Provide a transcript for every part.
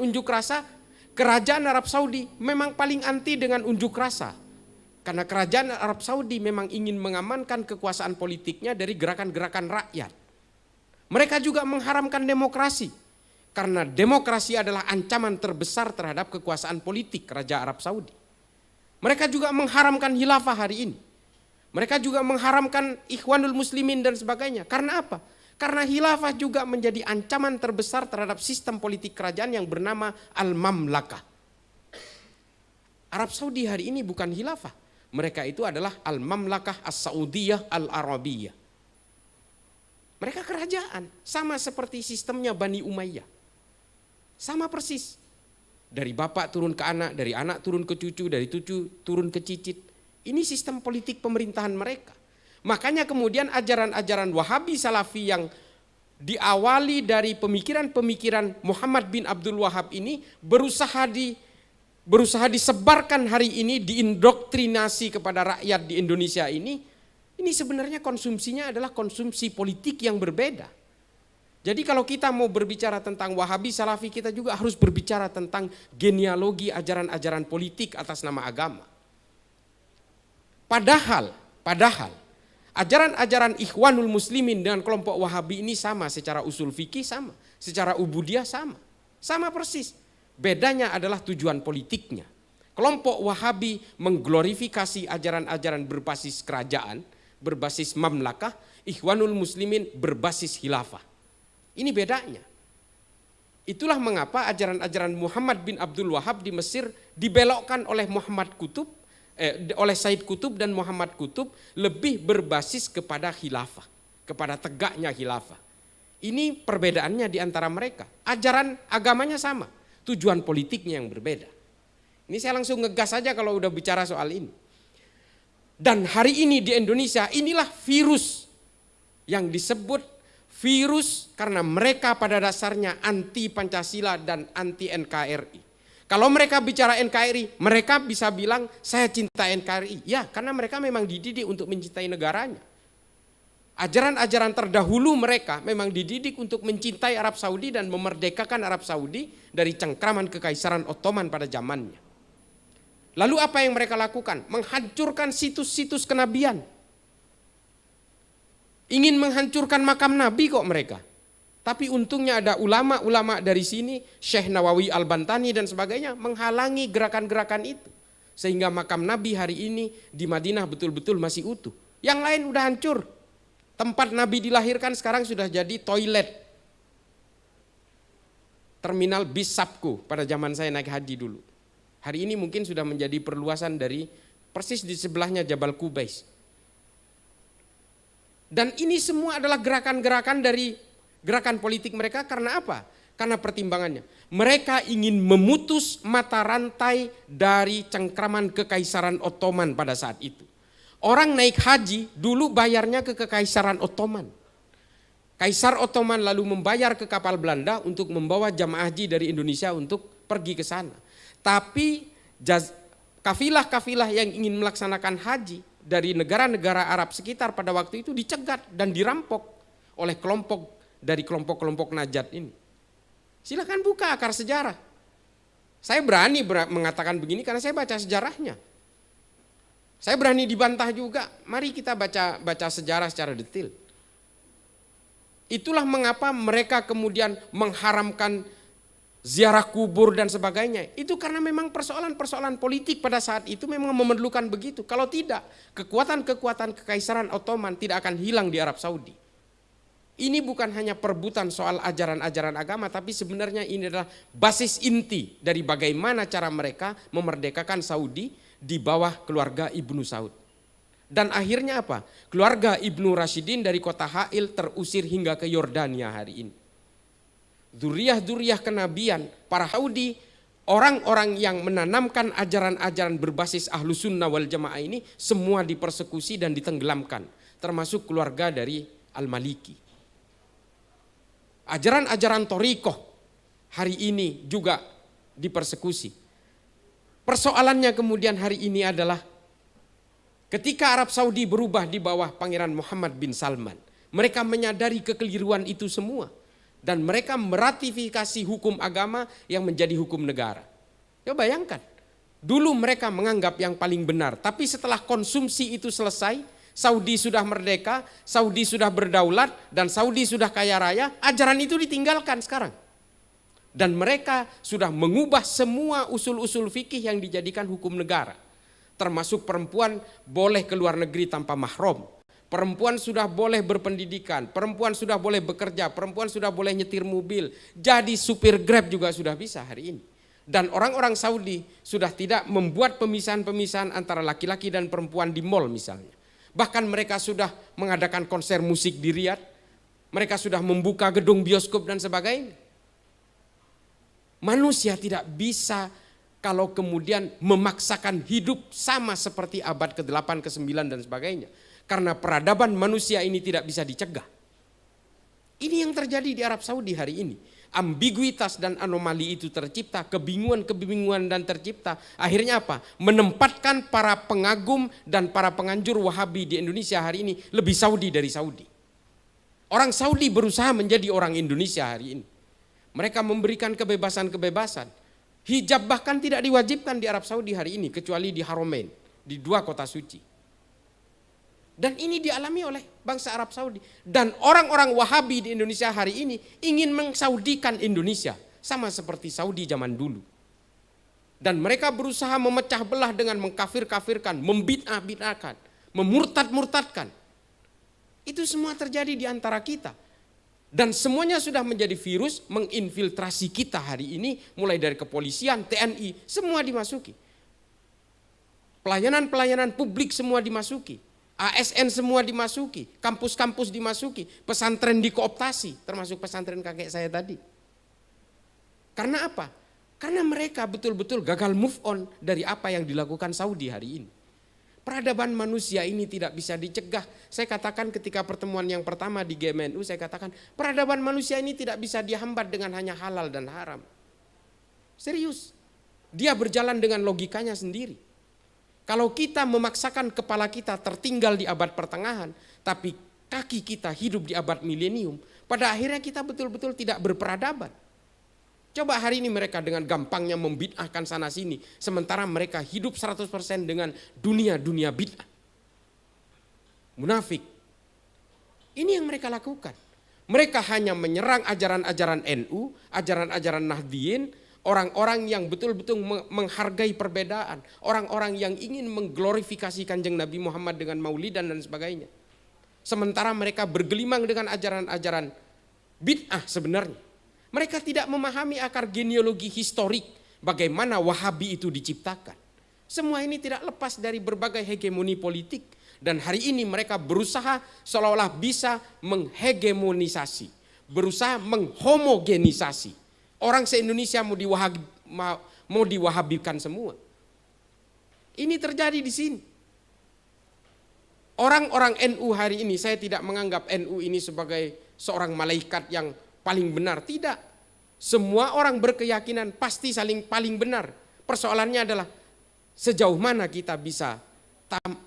unjuk rasa, kerajaan Arab Saudi memang paling anti dengan unjuk rasa. Karena kerajaan Arab Saudi memang ingin mengamankan kekuasaan politiknya dari gerakan-gerakan rakyat. Mereka juga mengharamkan demokrasi. Karena demokrasi adalah ancaman terbesar terhadap kekuasaan politik Raja Arab Saudi. Mereka juga mengharamkan khilafah hari ini. Mereka juga mengharamkan Ikhwanul Muslimin dan sebagainya. Karena apa? Karena khilafah juga menjadi ancaman terbesar terhadap sistem politik kerajaan yang bernama Al-Mamlakah. Arab Saudi hari ini bukan khilafah. Mereka itu adalah Al-Mamlakah As-Saudiyah Al-Arabiyah. Mereka kerajaan. Sama seperti sistemnya Bani Umayyah. Sama persis. Dari bapak turun ke anak, dari anak turun ke cucu, dari cucu turun ke cicit. Ini sistem politik pemerintahan mereka. Makanya kemudian ajaran-ajaran Wahabi Salafi yang diawali dari pemikiran-pemikiran Muhammad bin Abdul Wahab ini berusaha disebarkan hari ini, diindoktrinasi kepada rakyat di Indonesia ini sebenarnya konsumsinya adalah konsumsi politik yang berbeda. Jadi kalau kita mau berbicara tentang Wahabi Salafi, kita juga harus berbicara tentang genealogi ajaran-ajaran politik atas nama agama. Padahal ajaran-ajaran Ikhwanul Muslimin dengan kelompok Wahabi ini sama, secara usul fikih sama, secara ubudiyah sama persis. Bedanya adalah tujuan politiknya. Kelompok Wahabi mengglorifikasi ajaran-ajaran berbasis kerajaan, berbasis mamlakah, Ikhwanul Muslimin berbasis khilafah. Ini bedanya. Itulah mengapa ajaran-ajaran Muhammad bin Abdul Wahab di Mesir dibelokkan oleh oleh Said Qutb dan Muhammad Qutb lebih berbasis kepada khilafah, kepada tegaknya khilafah. Ini perbedaannya di antara mereka. Ajaran agamanya sama, tujuan politiknya yang berbeda. Ini saya langsung ngegas saja kalau udah bicara soal ini. Dan hari ini di Indonesia inilah virus yang disebut virus karena mereka pada dasarnya anti Pancasila dan anti NKRI. Kalau mereka bicara NKRI, mereka bisa bilang saya cinta NKRI. Ya, karena mereka memang dididik untuk mencintai negaranya. Ajaran-ajaran terdahulu mereka memang dididik untuk mencintai Arab Saudi dan memerdekakan Arab Saudi dari cengkraman Kekaisaran Ottoman pada zamannya. Lalu apa yang mereka lakukan? Menghancurkan situs-situs kenabian. Ingin menghancurkan makam Nabi kok mereka. Tapi untungnya ada ulama-ulama dari sini, Syekh Nawawi Al-Bantani dan sebagainya, menghalangi gerakan-gerakan itu. Sehingga makam Nabi hari ini di Madinah betul-betul masih utuh. Yang lain udah hancur. Tempat Nabi dilahirkan sekarang sudah jadi toilet. Terminal bis Sabko pada zaman saya naik haji dulu. Hari ini mungkin sudah menjadi perluasan dari persis di sebelahnya Jabal Qubais. Dan ini semua adalah gerakan-gerakan dari gerakan politik mereka karena apa? Karena pertimbangannya. Mereka ingin memutus mata rantai dari cengkraman Kekaisaran Ottoman pada saat itu. Orang naik haji dulu bayarnya ke Kekaisaran Ottoman. Kaisar Ottoman lalu membayar ke kapal Belanda untuk membawa jamaah haji dari Indonesia untuk pergi ke sana. Tapi kafilah-kafilah yang ingin melaksanakan haji dari negara-negara Arab sekitar pada waktu itu dicegat dan dirampok oleh kelompok Najat ini. Silakan buka akar sejarah. Saya berani mengatakan begini karena saya baca sejarahnya. Saya berani dibantah juga. Mari kita baca sejarah secara detail. Itulah mengapa mereka kemudian mengharamkan ziarah kubur dan sebagainya. Itu karena memang persoalan-persoalan politik pada saat itu memang memerlukan begitu. Kalau tidak, kekuatan-kekuatan Kekaisaran Ottoman tidak akan hilang di Arab Saudi. Ini bukan hanya perebutan soal ajaran-ajaran agama, tapi sebenarnya ini adalah basis inti dari bagaimana cara mereka memerdekakan Saudi di bawah keluarga Ibnu Saud. Dan akhirnya apa? Keluarga Ibnu Rashidin dari kota Ha'il terusir hingga ke Yordania hari ini. Dzurriyyah kenabian, para Saudi, orang-orang yang menanamkan ajaran-ajaran berbasis Ahlus Sunnah wal Jamaah ini semua dipersekusi dan ditenggelamkan, termasuk keluarga dari Al-Maliki. Ajaran-ajaran Thariqah hari ini juga dipersekusi. Persoalannya kemudian hari ini adalah ketika Arab Saudi berubah di bawah Pangeran Muhammad bin Salman, mereka menyadari kekeliruan itu semua. Dan mereka meratifikasi hukum agama yang menjadi hukum negara. Ya bayangkan, dulu mereka menganggap yang paling benar, tapi setelah konsumsi itu selesai, Saudi sudah merdeka, Saudi sudah berdaulat, dan Saudi sudah kaya raya, ajaran itu ditinggalkan sekarang. Dan mereka sudah mengubah semua usul-usul fikih yang dijadikan hukum negara. Termasuk perempuan boleh keluar negeri tanpa mahram. Perempuan sudah boleh berpendidikan, perempuan sudah boleh bekerja, perempuan sudah boleh nyetir mobil. Jadi supir Grab juga sudah bisa hari ini. Dan orang-orang Saudi sudah tidak membuat pemisahan-pemisahan antara laki-laki dan perempuan di mal misalnya. Bahkan mereka sudah mengadakan konser musik di Riyadh. Mereka sudah membuka gedung bioskop dan sebagainya. Manusia tidak bisa kalau kemudian memaksakan hidup sama seperti abad ke-8, ke-9 dan sebagainya. Karena peradaban manusia ini tidak bisa dicegah. Ini yang terjadi di Arab Saudi hari ini. Ambiguitas dan anomali itu tercipta, kebingungan dan tercipta. Akhirnya apa? Menempatkan para pengagum dan para penganjur Wahabi di Indonesia hari ini lebih Saudi dari Saudi. Orang Saudi berusaha menjadi orang Indonesia hari ini. Mereka memberikan kebebasan-kebebasan. Hijab bahkan tidak diwajibkan di Arab Saudi hari ini kecuali di Haramain, di 2 kota suci. Dan ini dialami oleh bangsa Arab Saudi. Dan orang-orang Wahabi di Indonesia hari ini ingin mengsaudikan Indonesia. Sama seperti Saudi zaman dulu. Dan mereka berusaha memecah belah dengan mengkafir-kafirkan, membid'ah-bid'ahkan, memurtad-murtadkan. Itu semua terjadi di antara kita. Dan semuanya sudah menjadi virus menginfiltrasi kita hari ini. Mulai dari kepolisian, TNI, semua dimasuki. Pelayanan-pelayanan publik semua dimasuki. ASN semua dimasuki, kampus-kampus dimasuki, pesantren dikooptasi, termasuk pesantren kakek saya tadi. Karena apa? Karena mereka betul-betul gagal move on dari apa yang dilakukan Saudi hari ini. Peradaban manusia ini tidak bisa dicegah. Saya katakan ketika pertemuan yang pertama di GMNU, saya katakan peradaban manusia ini tidak bisa dihambat dengan hanya halal dan haram. Serius, dia berjalan dengan logikanya sendiri. Kalau kita memaksakan kepala kita tertinggal di abad pertengahan, tapi kaki kita hidup di abad milenium, pada akhirnya kita betul-betul tidak berperadaban. Coba hari ini mereka dengan gampangnya membid'ahkan sana sini, sementara mereka hidup 100% dengan dunia bid'ah. Munafik. Ini yang mereka lakukan. Mereka hanya menyerang ajaran-ajaran NU, ajaran-ajaran Nahdliyin, orang-orang yang betul-betul menghargai perbedaan. Orang-orang yang ingin mengglorifikasi Kanjeng Nabi Muhammad dengan maulidan dan sebagainya. Sementara mereka bergelimang dengan ajaran-ajaran bid'ah sebenarnya. Mereka tidak memahami akar genealogi historik bagaimana Wahabi itu diciptakan. Semua ini tidak lepas dari berbagai hegemoni politik. Dan hari ini mereka berusaha seolah-olah bisa menghegemonisasi. Berusaha menghomogenisasi. Orang se-Indonesia mau diwahabikan semua. Ini terjadi di sini. Orang-orang NU hari ini, saya tidak menganggap NU ini sebagai seorang malaikat yang paling benar. Tidak. Semua orang berkeyakinan pasti paling benar. Persoalannya adalah sejauh mana kita bisa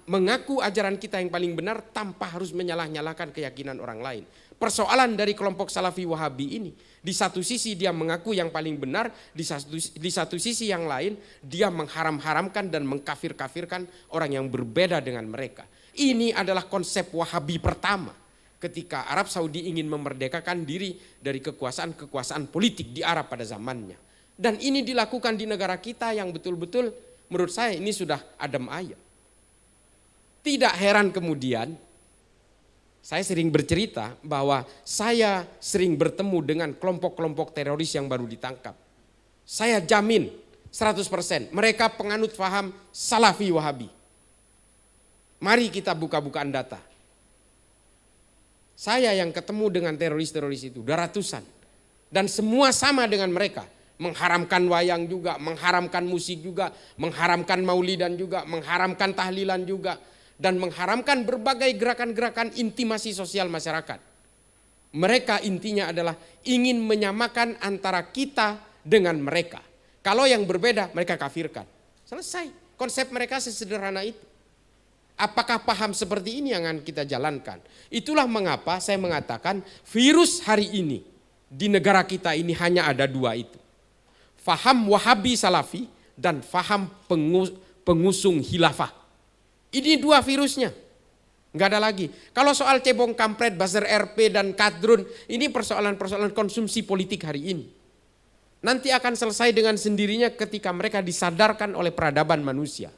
mengaku ajaran kita yang paling benar tanpa harus menyalah-nyalahkan keyakinan orang lain. Persoalan dari kelompok Salafi Wahabi ini, di satu sisi dia mengaku yang paling benar, di satu sisi yang lain dia mengharam-haramkan dan mengkafir-kafirkan orang yang berbeda dengan mereka. Ini adalah konsep Wahabi pertama ketika Arab Saudi ingin memerdekakan diri dari kekuasaan-kekuasaan politik di Arab pada zamannya. Dan ini dilakukan di negara kita yang betul-betul menurut saya ini sudah adem ayem. Tidak heran kemudian saya sering bercerita bahwa saya sering bertemu dengan kelompok-kelompok teroris yang baru ditangkap. Saya jamin 100% mereka penganut faham Salafi Wahabi. Mari kita buka-bukaan data. Saya yang ketemu dengan teroris-teroris itu, udah ratusan. Dan semua sama dengan mereka. Mengharamkan wayang juga, mengharamkan musik juga, mengharamkan maulidan juga, mengharamkan tahlilan juga. Dan mengharamkan berbagai gerakan-gerakan intimasi sosial masyarakat. Mereka intinya adalah ingin menyamakan antara kita dengan mereka. Kalau yang berbeda mereka kafirkan. Selesai. Konsep mereka sesederhana itu. Apakah paham seperti ini yang akan kita jalankan? Itulah mengapa saya mengatakan virus hari ini di negara kita ini hanya ada dua itu. Faham Wahabi Salafi dan faham pengusung khilafah. Ini dua virusnya. Nggak ada lagi. Kalau soal cebong kampret, buzzer RP dan kadrun, ini persoalan-persoalan konsumsi politik hari ini. Nanti akan selesai dengan sendirinya ketika mereka disadarkan oleh peradaban manusia.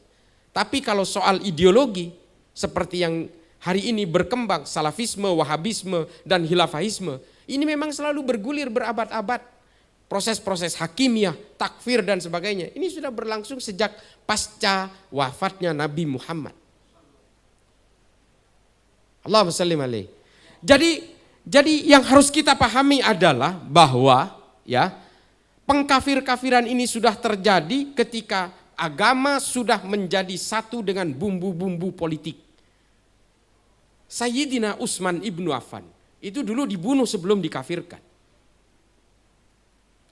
Tapi kalau soal ideologi, seperti yang hari ini berkembang, salafisme, wahabisme, dan khilafahisme, ini memang selalu bergulir berabad-abad. Proses-proses hakimiyah, takfir dan sebagainya, ini sudah berlangsung sejak pasca wafatnya Nabi Muhammad. Allahumma salli alaihi. Jadi yang harus kita pahami adalah bahwa ya, pengkafir-kafiran ini sudah terjadi ketika agama sudah menjadi satu dengan bumbu-bumbu politik. Sayyidina Utsman ibnu Affan itu dulu dibunuh sebelum dikafirkan.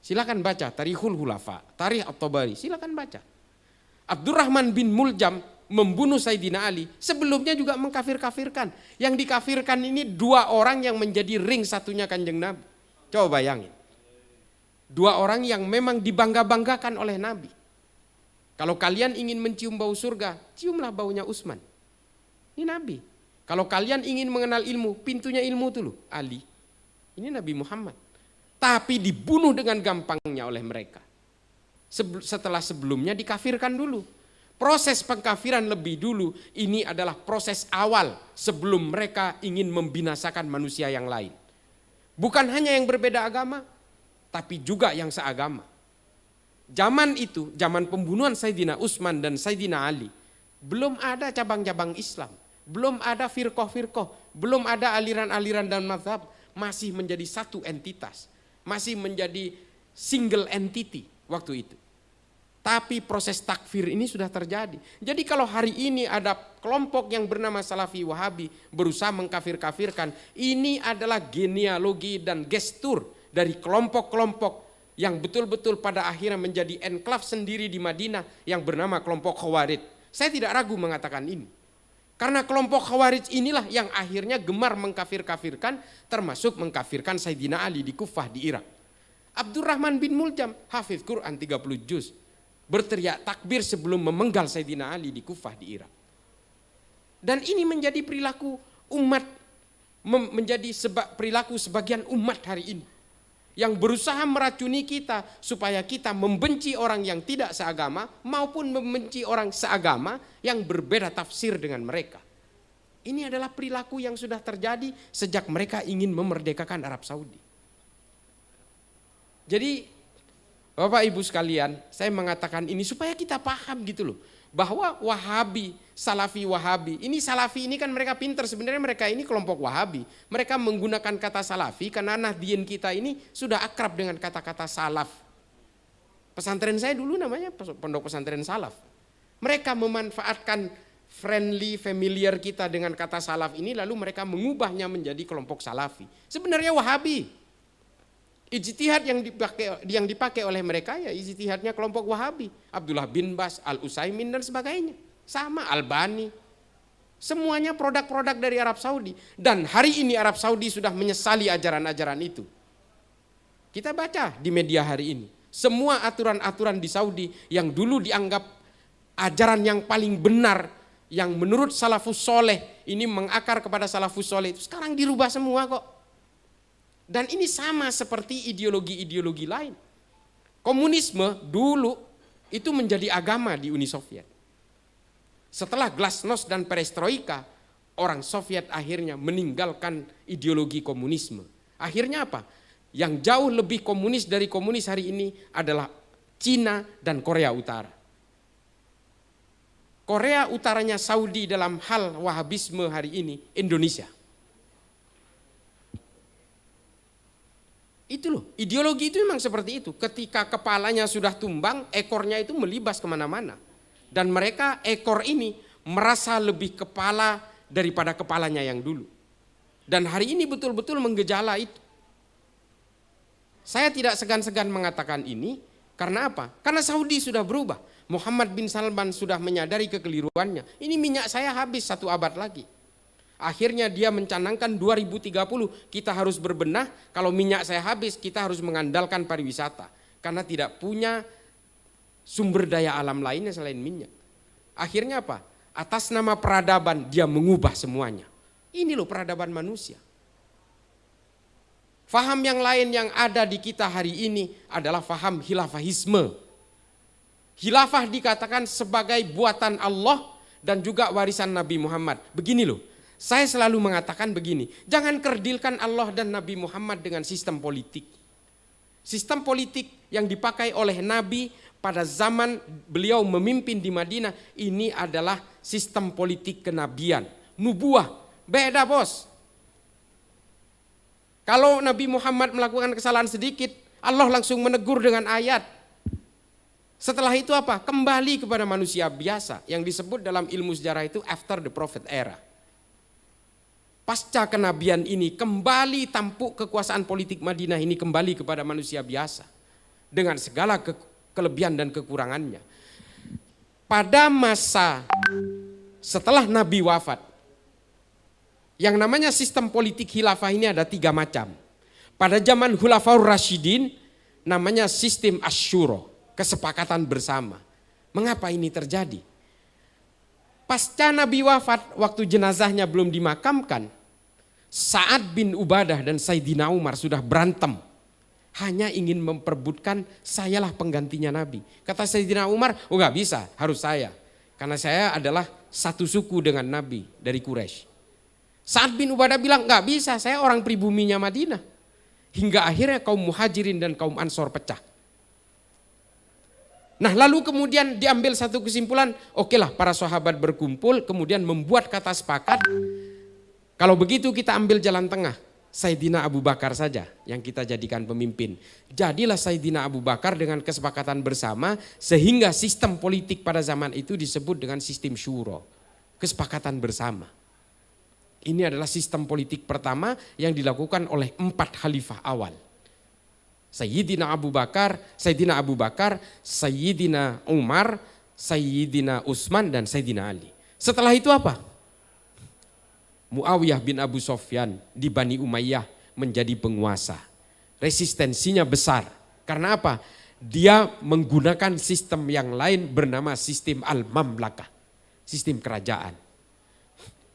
Silakan baca Tarikhul Khulafa, Tarikh At-Tabari, silakan baca. Abdurrahman bin Muljam membunuh Sayyidina Ali, sebelumnya juga mengkafir-kafirkan. Yang dikafirkan ini dua orang yang menjadi ring satunya Kanjeng Nabi. Coba bayangin. Dua orang yang memang dibangga-banggakan oleh Nabi. Kalau kalian ingin mencium bau surga, ciumlah baunya Utsman. Ini Nabi. Kalau kalian ingin mengenal ilmu, pintunya ilmu itu loh, Ali. Ini Nabi Muhammad. Tapi dibunuh dengan gampangnya oleh mereka. Setelah sebelumnya dikafirkan dulu. Proses pengkafiran lebih dulu, ini adalah proses awal sebelum mereka ingin membinasakan manusia yang lain. Bukan hanya yang berbeda agama, tapi juga yang seagama. Zaman itu, zaman pembunuhan Sayyidina Utsman dan Sayyidina Ali, belum ada cabang-cabang Islam, belum ada firqah-firqah, belum ada aliran-aliran dan mazhab, masih menjadi satu entitas, masih menjadi single entity waktu itu. Tapi proses takfir ini sudah terjadi. Jadi kalau hari ini ada kelompok yang bernama Salafi Wahabi berusaha mengkafir-kafirkan, ini adalah genealogi dan gestur dari kelompok-kelompok yang betul-betul pada akhirnya menjadi enklav sendiri di Madinah yang bernama kelompok Khawarij. Saya tidak ragu mengatakan ini. Karena kelompok Khawarij inilah yang akhirnya gemar mengkafir-kafirkan, termasuk mengkafirkan Sayyidina Ali di Kufah di Irak. Abdurrahman bin Muljam, hafiz Quran 30 juz, berteriak takbir sebelum memenggal Sayyidina Ali di Kufah di Irak. Dan ini menjadi perilaku umat, menjadi perilaku sebagian umat hari ini. Yang berusaha meracuni kita supaya kita membenci orang yang tidak seagama maupun membenci orang seagama yang berbeda tafsir dengan mereka. Ini adalah perilaku yang sudah terjadi sejak mereka ingin memerdekakan Arab Saudi. Jadi Bapak Ibu sekalian, saya mengatakan ini supaya kita paham gitu loh. Bahwa Wahabi, Salafi Wahabi, ini Salafi ini kan mereka pinter, sebenarnya mereka ini kelompok Wahabi. Mereka menggunakan kata Salafi karena Nahdien kita ini sudah akrab dengan kata-kata Salaf. Pesantren saya dulu namanya Pondok Pesantren Salaf. Mereka memanfaatkan friendly, familiar kita dengan kata Salaf ini lalu mereka mengubahnya menjadi kelompok Salafi. Sebenarnya Wahabi. Ijtihad yang dipakai oleh mereka ya ijtihadnya kelompok Wahabi. Abdullah bin Bas, Al-Utsaimin dan sebagainya. Sama Albani. Semuanya produk-produk dari Arab Saudi. Dan hari ini Arab Saudi sudah menyesali ajaran-ajaran itu. Kita baca di media hari ini. Semua aturan-aturan di Saudi yang dulu dianggap ajaran yang paling benar, yang menurut salafus soleh ini mengakar kepada salafus soleh, itu sekarang dirubah semua kok. Dan ini sama seperti ideologi-ideologi lain. Komunisme dulu itu menjadi agama di Uni Soviet. Setelah Glasnost dan Perestroika, orang Soviet akhirnya meninggalkan ideologi komunisme. Akhirnya apa? Yang jauh lebih komunis dari komunis hari ini adalah Cina dan Korea Utara. Korea Utaranya Saudi dalam hal Wahabisme hari ini Indonesia. Itu loh, ideologi itu memang seperti itu. Ketika kepalanya sudah tumbang, ekornya itu melibas kemana-mana. Dan mereka ekor ini merasa lebih kepala daripada kepalanya yang dulu. Dan hari ini betul-betul menggejala itu. Saya tidak segan-segan mengatakan ini, karena apa? Karena Saudi sudah berubah. Muhammad bin Salman sudah menyadari kekeliruannya. Ini minyak saya habis 1 abad lagi. Akhirnya dia mencanangkan 2030 kita harus berbenah, kalau minyak saya habis kita harus mengandalkan pariwisata. Karena tidak punya sumber daya alam lainnya selain minyak. Akhirnya apa? Atas nama peradaban dia mengubah semuanya. Ini loh peradaban manusia. Faham yang lain yang ada di kita hari ini adalah faham khilafahisme. Khilafah dikatakan sebagai buatan Allah dan juga warisan Nabi Muhammad. Begini loh. Saya selalu mengatakan begini, jangan kerdilkan Allah dan Nabi Muhammad dengan sistem politik. Sistem politik yang dipakai oleh Nabi pada zaman beliau memimpin di Madinah, ini adalah sistem politik kenabian, nubuah, beda bos. Kalau Nabi Muhammad melakukan kesalahan sedikit, Allah langsung menegur dengan ayat. Setelah itu apa? Kembali kepada manusia biasa, yang disebut dalam ilmu sejarah itu after the prophet era. Pasca kenabian ini kembali tampuk kekuasaan politik Madinah ini kembali kepada manusia biasa dengan segala kelebihan dan kekurangannya. Pada masa setelah Nabi wafat, yang namanya sistem politik khilafah ini ada 3 macam. Pada zaman Khulafaur Rasyidin namanya sistem asyura, kesepakatan bersama. Mengapa ini terjadi? Pasca Nabi wafat, waktu jenazahnya belum dimakamkan, Sa'ad bin Ubadah dan Sayyidina Umar sudah berantem. Hanya ingin memperebutkan sayalah penggantinya Nabi. Kata Sayyidina Umar, oh gak bisa, harus saya. Karena saya adalah satu suku dengan Nabi dari Quraisy. Sa'ad bin Ubadah bilang gak bisa, saya orang pribuminya Madinah. Hingga akhirnya kaum Muhajirin dan kaum Ansor pecah. Nah lalu kemudian diambil satu kesimpulan, okelah para sahabat berkumpul kemudian membuat kata sepakat. Kalau begitu kita ambil jalan tengah, Sayyidina Abu Bakar saja yang kita jadikan pemimpin. Jadilah Sayyidina Abu Bakar dengan kesepakatan bersama sehingga sistem politik pada zaman itu disebut dengan sistem syuro, kesepakatan bersama. Ini adalah sistem politik pertama yang dilakukan oleh 4 khalifah awal. Sayyidina Abu Bakar, Sayyidina Umar, Sayyidina Utsman dan Sayyidina Ali. Setelah itu apa? Muawiyah bin Abu Sufyan di Bani Umayyah menjadi penguasa. Resistensinya besar. Karena apa? Dia menggunakan sistem yang lain bernama sistem al-mamlakah. Sistem kerajaan.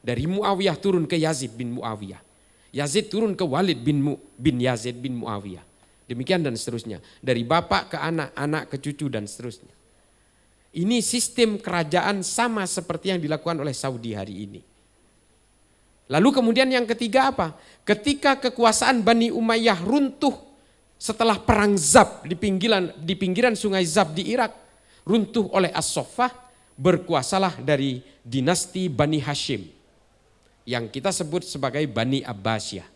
Dari Muawiyah turun ke Yazid bin Muawiyah. Yazid turun ke Walid bin Yazid bin Muawiyah. Demikian dan seterusnya. Dari bapak ke anak, anak ke cucu dan seterusnya. Ini sistem kerajaan sama seperti yang dilakukan oleh Saudi hari ini. Lalu kemudian yang ketiga apa? Ketika kekuasaan Bani Umayyah runtuh setelah perang Zab di pinggiran sungai Zab di Irak, runtuh oleh As-Saffah, berkuasalah dari dinasti Bani Hashim yang kita sebut sebagai Bani Abbasiyah.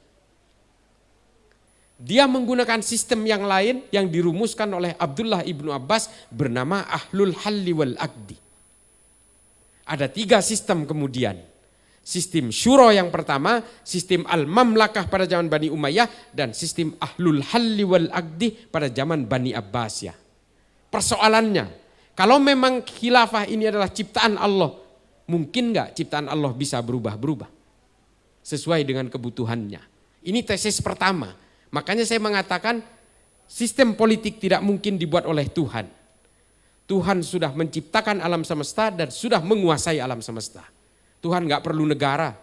Dia menggunakan sistem yang lain yang dirumuskan oleh Abdullah ibnu Abbas bernama Ahlul Halli wal Aqdi. Ada 3 sistem kemudian. Sistem syuro yang pertama, sistem al-mamlakah pada zaman Bani Umayyah, dan sistem ahlul halli wal aqdi pada zaman Bani Abbasiyah. Persoalannya, kalau memang khilafah ini adalah ciptaan Allah, mungkin gak ciptaan Allah bisa berubah-berubah? Sesuai dengan kebutuhannya. Ini tesis pertama. Makanya saya mengatakan sistem politik tidak mungkin dibuat oleh Tuhan. Tuhan sudah menciptakan alam semesta dan sudah menguasai alam semesta. Tuhan gak perlu negara,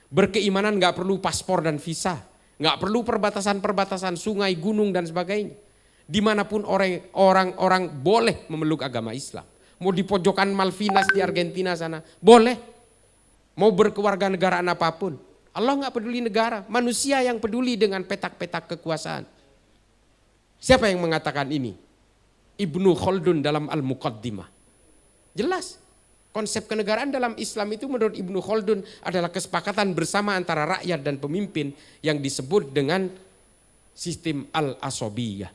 berkeimanan gak perlu paspor dan visa, gak perlu perbatasan-perbatasan sungai, gunung dan sebagainya. Dimanapun orang-orang boleh memeluk agama Islam. Mau di pojokan Malvinas di Argentina sana, boleh. Mau berkewarganegaraan apapun. Allah gak peduli negara, manusia yang peduli dengan petak-petak kekuasaan. Siapa yang mengatakan ini? Ibnu Khaldun dalam Al-Muqaddimah. Jelas. Konsep kenegaraan dalam Islam itu menurut Ibnu Khaldun adalah kesepakatan bersama antara rakyat dan pemimpin yang disebut dengan sistem al-asobiyah.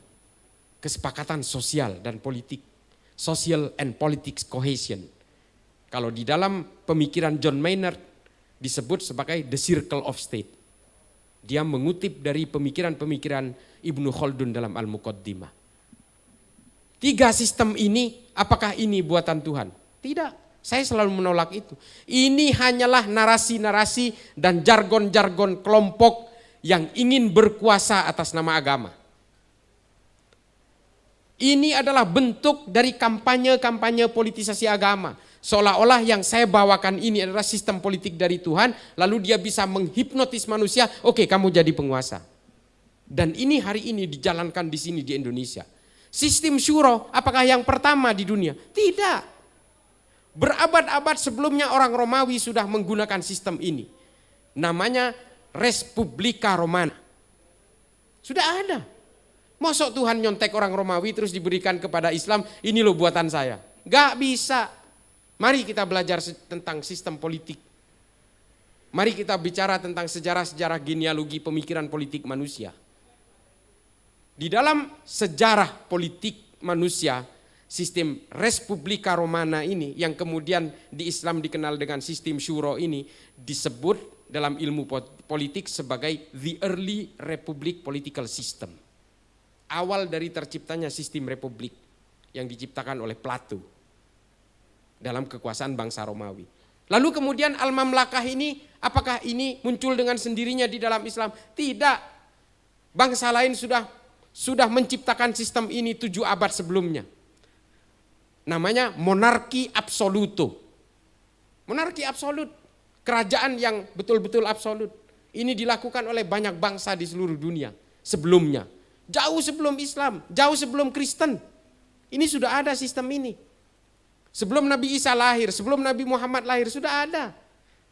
Kesepakatan sosial dan politik. Social and politics cohesion. Kalau di dalam pemikiran John Maynard disebut sebagai the circle of state. Dia mengutip dari pemikiran-pemikiran Ibnu Khaldun dalam Al-Muqaddimah. 3 sistem ini, apakah ini buatan Tuhan? Tidak. Saya selalu menolak itu. Ini hanyalah narasi-narasi dan jargon-jargon kelompok yang ingin berkuasa atas nama agama. Ini adalah bentuk dari kampanye-kampanye politisasi agama. Seolah-olah yang saya bawakan ini adalah sistem politik dari Tuhan, lalu dia bisa menghipnotis manusia, oke, kamu jadi penguasa. Dan ini hari ini dijalankan di sini di Indonesia. Sistem syuro, apakah yang pertama di dunia? Tidak. Berabad-abad sebelumnya orang Romawi sudah menggunakan sistem ini. Namanya Respublika Romana. Sudah ada. Mosok Tuhan nyontek orang Romawi terus diberikan kepada Islam, ini loh buatan saya. Gak bisa. Mari kita belajar tentang sistem politik. Mari kita bicara tentang sejarah-sejarah genealogi pemikiran politik manusia. Di dalam sejarah politik manusia, sistem Respublika Romana ini yang kemudian di Islam dikenal dengan sistem syuro ini disebut dalam ilmu politik sebagai the early republic political system. Awal dari terciptanya sistem republik yang diciptakan oleh Plato dalam kekuasaan bangsa Romawi. Lalu kemudian Al-Mamlakah ini, apakah ini muncul dengan sendirinya di dalam Islam? Tidak. Bangsa lain sudah menciptakan sistem ini 7 abad sebelumnya. Namanya monarki absoluto. Monarki absolut, kerajaan yang betul-betul absolut. Ini dilakukan oleh banyak bangsa di seluruh dunia sebelumnya. Jauh sebelum Islam, jauh sebelum Kristen. Ini sudah ada sistem ini. Sebelum Nabi Isa lahir, sebelum Nabi Muhammad lahir sudah ada.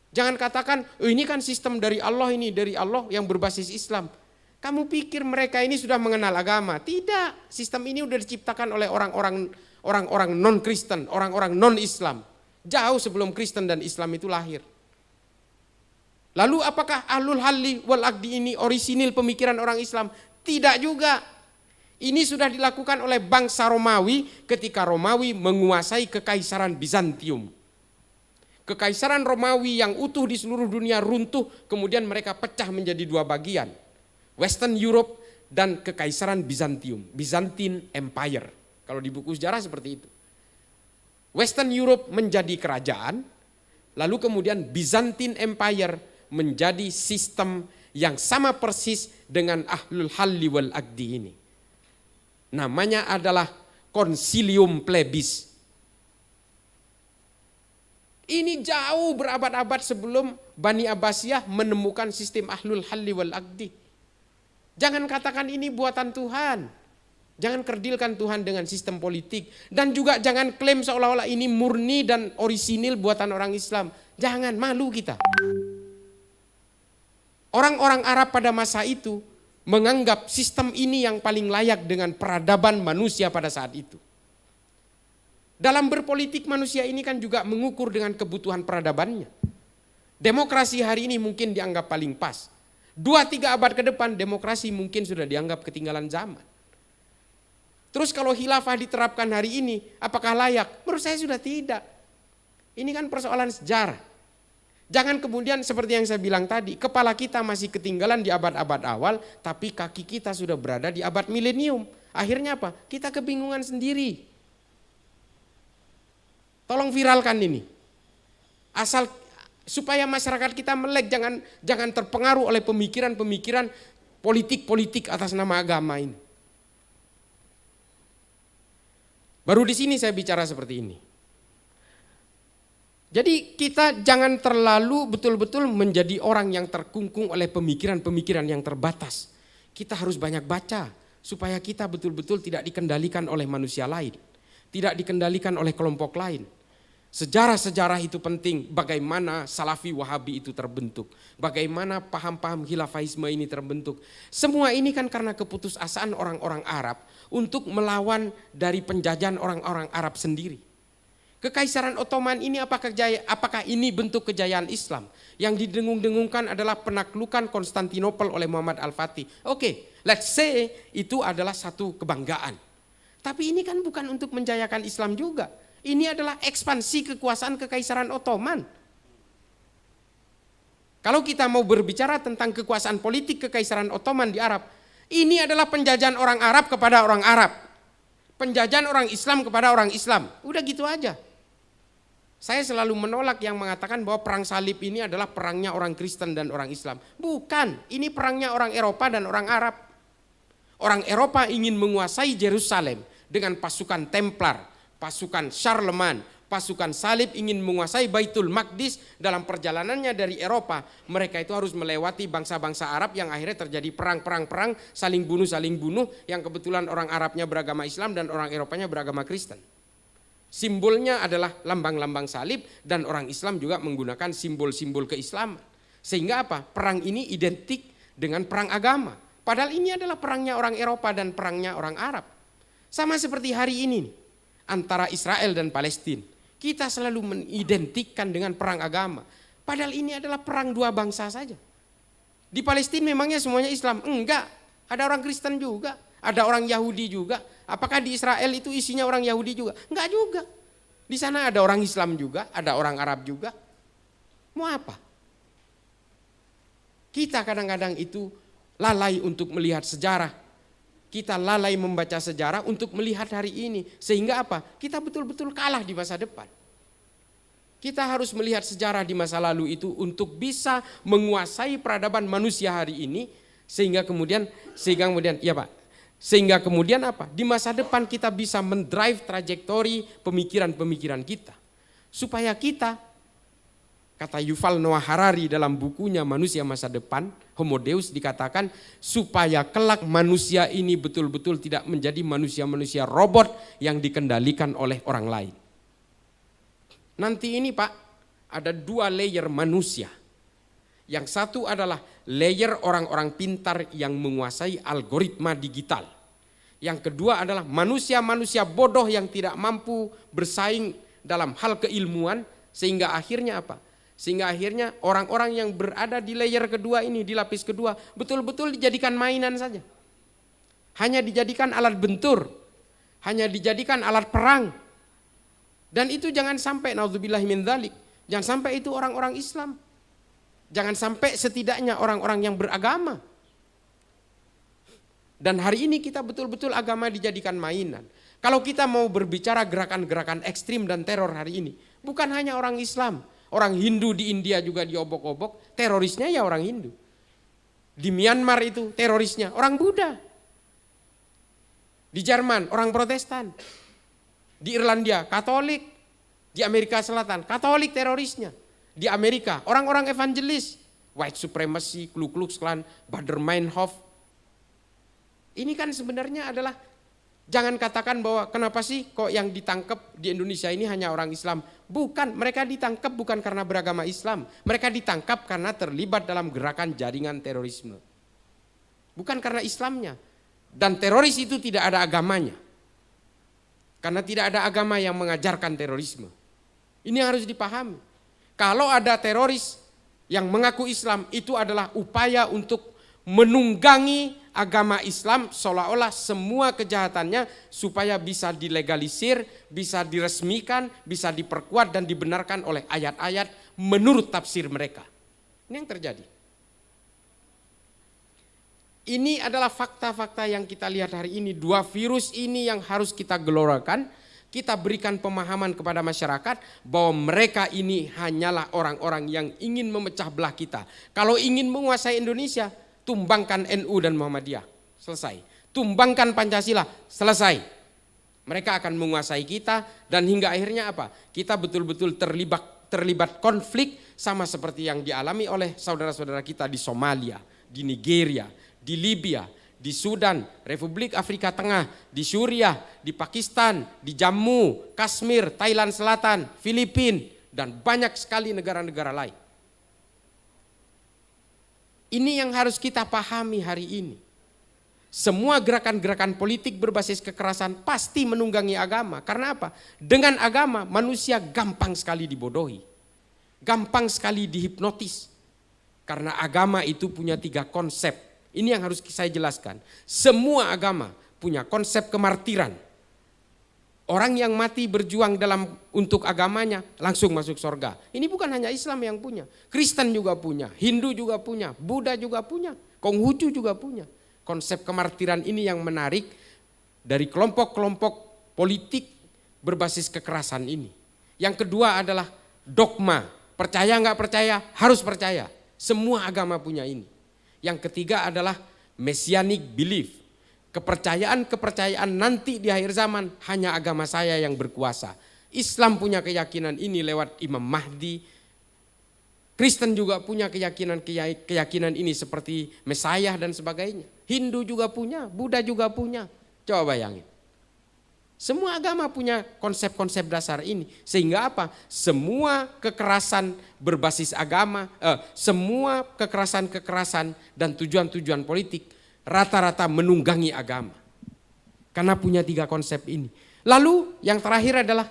Jangan katakan, oh ini kan sistem dari Allah, ini dari Allah yang berbasis Islam. Kamu pikir mereka ini sudah mengenal agama? Tidak, sistem ini sudah diciptakan oleh orang-orang non-Kristen, orang-orang non-Islam. Jauh sebelum Kristen dan Islam itu lahir. Lalu apakah ahlul halli wal aqdi ini orisinil pemikiran orang Islam? Tidak juga. Ini sudah dilakukan oleh bangsa Romawi ketika Romawi menguasai kekaisaran Bizantium. Kekaisaran Romawi yang utuh di seluruh dunia runtuh, kemudian mereka pecah menjadi 2 bagian. Western Europe dan kekaisaran Bizantium, Byzantine Empire. Kalau di buku sejarah seperti itu. Western Europe menjadi kerajaan, lalu kemudian Byzantine Empire menjadi sistem yang sama persis dengan ahlul halli wal aqdi ini. Namanya adalah Concilium Plebis. Ini jauh berabad-abad sebelum Bani Abbasiyah menemukan sistem ahlul halli wal aqdi. Jangan katakan ini buatan Tuhan. Jangan kerdilkan Tuhan dengan sistem politik. Dan juga jangan klaim seolah-olah ini murni dan orisinil buatan orang Islam. Jangan, malu kita. Orang-orang Arab pada masa itu menganggap sistem ini yang paling layak dengan peradaban manusia pada saat itu. Dalam berpolitik manusia ini kan juga mengukur dengan kebutuhan peradabannya. Demokrasi hari ini mungkin dianggap paling pas. 2-3 abad ke depan demokrasi mungkin sudah dianggap ketinggalan zaman. Terus kalau khilafah diterapkan hari ini, apakah layak? Menurut saya sudah tidak. Ini kan persoalan sejarah. Jangan kemudian seperti yang saya bilang tadi, kepala kita masih ketinggalan di abad-abad awal, tapi kaki kita sudah berada di abad milenium. Akhirnya apa? Kita kebingungan sendiri. Tolong viralkan ini. Asal supaya masyarakat kita melek, jangan terpengaruh oleh pemikiran-pemikiran politik-politik atas nama agama ini. Baru di sini saya bicara seperti ini. Jadi kita jangan terlalu betul-betul menjadi orang yang terkungkung oleh pemikiran-pemikiran yang terbatas. Kita harus banyak baca supaya kita betul-betul tidak dikendalikan oleh manusia lain. Tidak dikendalikan oleh kelompok lain. Sejarah-sejarah itu penting, bagaimana Salafi Wahabi itu terbentuk. Bagaimana paham-paham khilafaisme ini terbentuk. Semua ini kan karena keputusasaan orang-orang Arab untuk melawan dari penjajahan orang-orang Arab sendiri. Kekaisaran Ottoman ini apakah ini bentuk kejayaan Islam? Yang didengung-dengungkan adalah penaklukan Konstantinopel oleh Muhammad Al-Fatih. Oke, let's say itu adalah satu kebanggaan. Tapi ini kan bukan untuk menjayakan Islam juga. Ini adalah ekspansi kekuasaan Kekaisaran Ottoman. Kalau kita mau berbicara tentang kekuasaan politik Kekaisaran Ottoman di Arab, ini adalah penjajahan orang Arab kepada orang Arab. Penjajahan orang Islam kepada orang Islam. Udah gitu aja. Saya selalu menolak yang mengatakan bahwa perang salib ini adalah perangnya orang Kristen dan orang Islam. Bukan, ini perangnya orang Eropa dan orang Arab. Orang Eropa ingin menguasai Yerusalem dengan pasukan Templar, pasukan Charlemagne, pasukan salib ingin menguasai Baitul Maqdis. Dalam perjalanannya dari Eropa, mereka itu harus melewati bangsa-bangsa Arab yang akhirnya terjadi perang, saling bunuh, yang kebetulan orang Arabnya beragama Islam dan orang Eropanya beragama Kristen. Simbolnya adalah lambang-lambang salib dan orang Islam juga menggunakan simbol-simbol keislaman. Sehingga apa? Perang ini identik dengan perang agama. Padahal ini adalah perangnya orang Eropa dan perangnya orang Arab. Sama seperti hari ini antara Israel dan Palestina. Kita selalu mengidentikan dengan perang agama. Padahal ini adalah perang dua bangsa saja. Di Palestina memangnya semuanya Islam? Enggak, ada orang Kristen juga. Ada orang Yahudi juga. Apakah di Israel itu isinya orang Yahudi juga? Enggak juga. Di sana ada orang Islam juga, ada orang Arab juga. Mau apa? Kita kadang-kadang itu lalai untuk melihat sejarah. Kita lalai membaca sejarah untuk melihat hari ini. Sehingga apa? Kita betul-betul kalah di masa depan. Kita harus melihat sejarah di masa lalu itu untuk bisa menguasai peradaban manusia hari ini. Sehingga kemudian ya Pak. Sehingga kemudian apa? Di masa depan kita bisa mendrive trajektori pemikiran-pemikiran kita. Supaya kita, kata Yuval Noah Harari dalam bukunya Manusia Masa Depan, Homo Deus, dikatakan supaya kelak manusia ini betul-betul tidak menjadi manusia-manusia robot yang dikendalikan oleh orang lain. Nanti ini Pak, ada dua layer manusia. Yang satu adalah layer orang-orang pintar yang menguasai algoritma digital. Yang kedua adalah manusia-manusia bodoh yang tidak mampu bersaing dalam hal keilmuan. Sehingga akhirnya apa? Sehingga akhirnya orang-orang yang berada di layer kedua ini, di lapis kedua, betul-betul dijadikan mainan saja. Hanya dijadikan alat bentur. Hanya dijadikan alat perang. Dan itu jangan sampai, naudzubillahi min dzalik, jangan sampai itu orang-orang Islam. Jangan sampai setidaknya orang-orang yang beragama. Dan hari ini kita betul-betul agama dijadikan mainan. Kalau kita mau berbicara gerakan-gerakan ekstrim dan teror hari ini, bukan hanya orang Islam. Orang Hindu di India juga diobok-obok, terorisnya ya orang Hindu. Di Myanmar itu terorisnya orang Buddha. Di Jerman orang Protestan. Di Irlandia Katolik. Di Amerika Selatan Katolik terorisnya. Di Amerika orang-orang evangelis, white supremacy, Ku Klux Klan, Baader-Meinhof. Ini kan sebenarnya adalah, jangan katakan bahwa kenapa sih kok yang ditangkap di Indonesia ini hanya orang Islam. Bukan, mereka ditangkap bukan karena beragama Islam. Mereka ditangkap karena terlibat dalam gerakan jaringan terorisme. Bukan karena Islamnya. Dan teroris itu tidak ada agamanya. Karena tidak ada agama yang mengajarkan terorisme. Ini yang harus dipahami. Kalau ada teroris yang mengaku Islam, itu adalah upaya untuk menunggangi agama Islam seolah-olah semua kejahatannya supaya bisa dilegalisir, bisa diresmikan, bisa diperkuat dan dibenarkan oleh ayat-ayat menurut tafsir mereka. Ini yang terjadi. Ini adalah fakta-fakta yang kita lihat hari ini. Dua virus ini yang harus kita gelorakan. Kita berikan pemahaman kepada masyarakat bahwa mereka ini hanyalah orang-orang yang ingin memecah belah kita. Kalau ingin menguasai Indonesia, tumbangkan NU dan Muhammadiyah. Selesai. Tumbangkan Pancasila. Selesai. Mereka akan menguasai kita dan hingga akhirnya apa? Kita betul-betul terlibat konflik sama seperti yang dialami oleh saudara-saudara kita di Somalia, di Nigeria, di Libya, di Sudan, Republik Afrika Tengah, di Suriah, di Pakistan, di Jammu, Kashmir, Thailand Selatan, Filipina, dan banyak sekali negara-negara lain. Ini yang harus kita pahami hari ini. Semua gerakan-gerakan politik berbasis kekerasan pasti menunggangi agama. Karena apa? Dengan agama manusia gampang sekali dibodohi. Gampang sekali dihipnotis. Karena agama itu punya 3 konsep. Ini yang harus saya jelaskan. Semua agama punya konsep kemartiran. Orang yang mati berjuang untuk agamanya langsung masuk surga. Ini bukan hanya Islam yang punya. Kristen juga punya, Hindu juga punya, Buddha juga punya, Konghucu juga punya. Konsep kemartiran ini yang menarik dari kelompok-kelompok politik berbasis kekerasan ini. Yang kedua adalah dogma. Percaya nggak percaya, harus percaya. Semua agama punya ini. Yang ketiga adalah messianic belief. Kepercayaan nanti di akhir zaman hanya agama saya yang berkuasa. Islam punya keyakinan ini lewat Imam Mahdi. Kristen juga punya keyakinan ini seperti Mesias dan sebagainya. Hindu juga punya, Buddha juga punya. Coba bayangin. Semua agama punya konsep-konsep dasar ini. Sehingga apa? Semua kekerasan berbasis agama, semua kekerasan dan tujuan-tujuan politik rata-rata menunggangi agama. Karena punya 3 konsep ini. Lalu yang terakhir adalah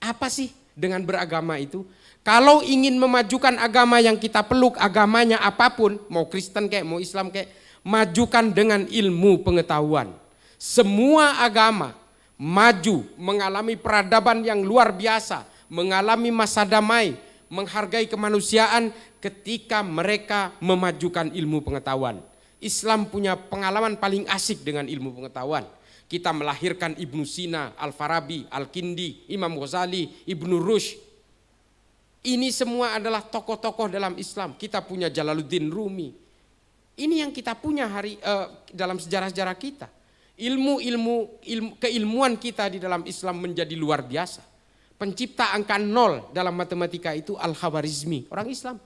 apa sih dengan beragama itu? Kalau ingin memajukan agama yang kita peluk, agamanya apapun, mau Kristen kayak mau Islam kayak, majukan dengan ilmu pengetahuan. Semua agama maju, mengalami peradaban yang luar biasa, mengalami masa damai, menghargai kemanusiaan ketika mereka memajukan ilmu pengetahuan. Islam punya pengalaman paling asik dengan ilmu pengetahuan. Kita melahirkan Ibnu Sina, Al-Farabi, Al-Kindi, Imam Ghazali, Ibnu Rushd. Ini semua adalah tokoh-tokoh dalam Islam. Kita punya Jalaluddin Rumi. Ini yang kita punya dalam sejarah-sejarah kita. Keilmuan kita di dalam Islam menjadi luar biasa. Pencipta angka 0 dalam matematika itu Al-Khawarizmi, orang Islam.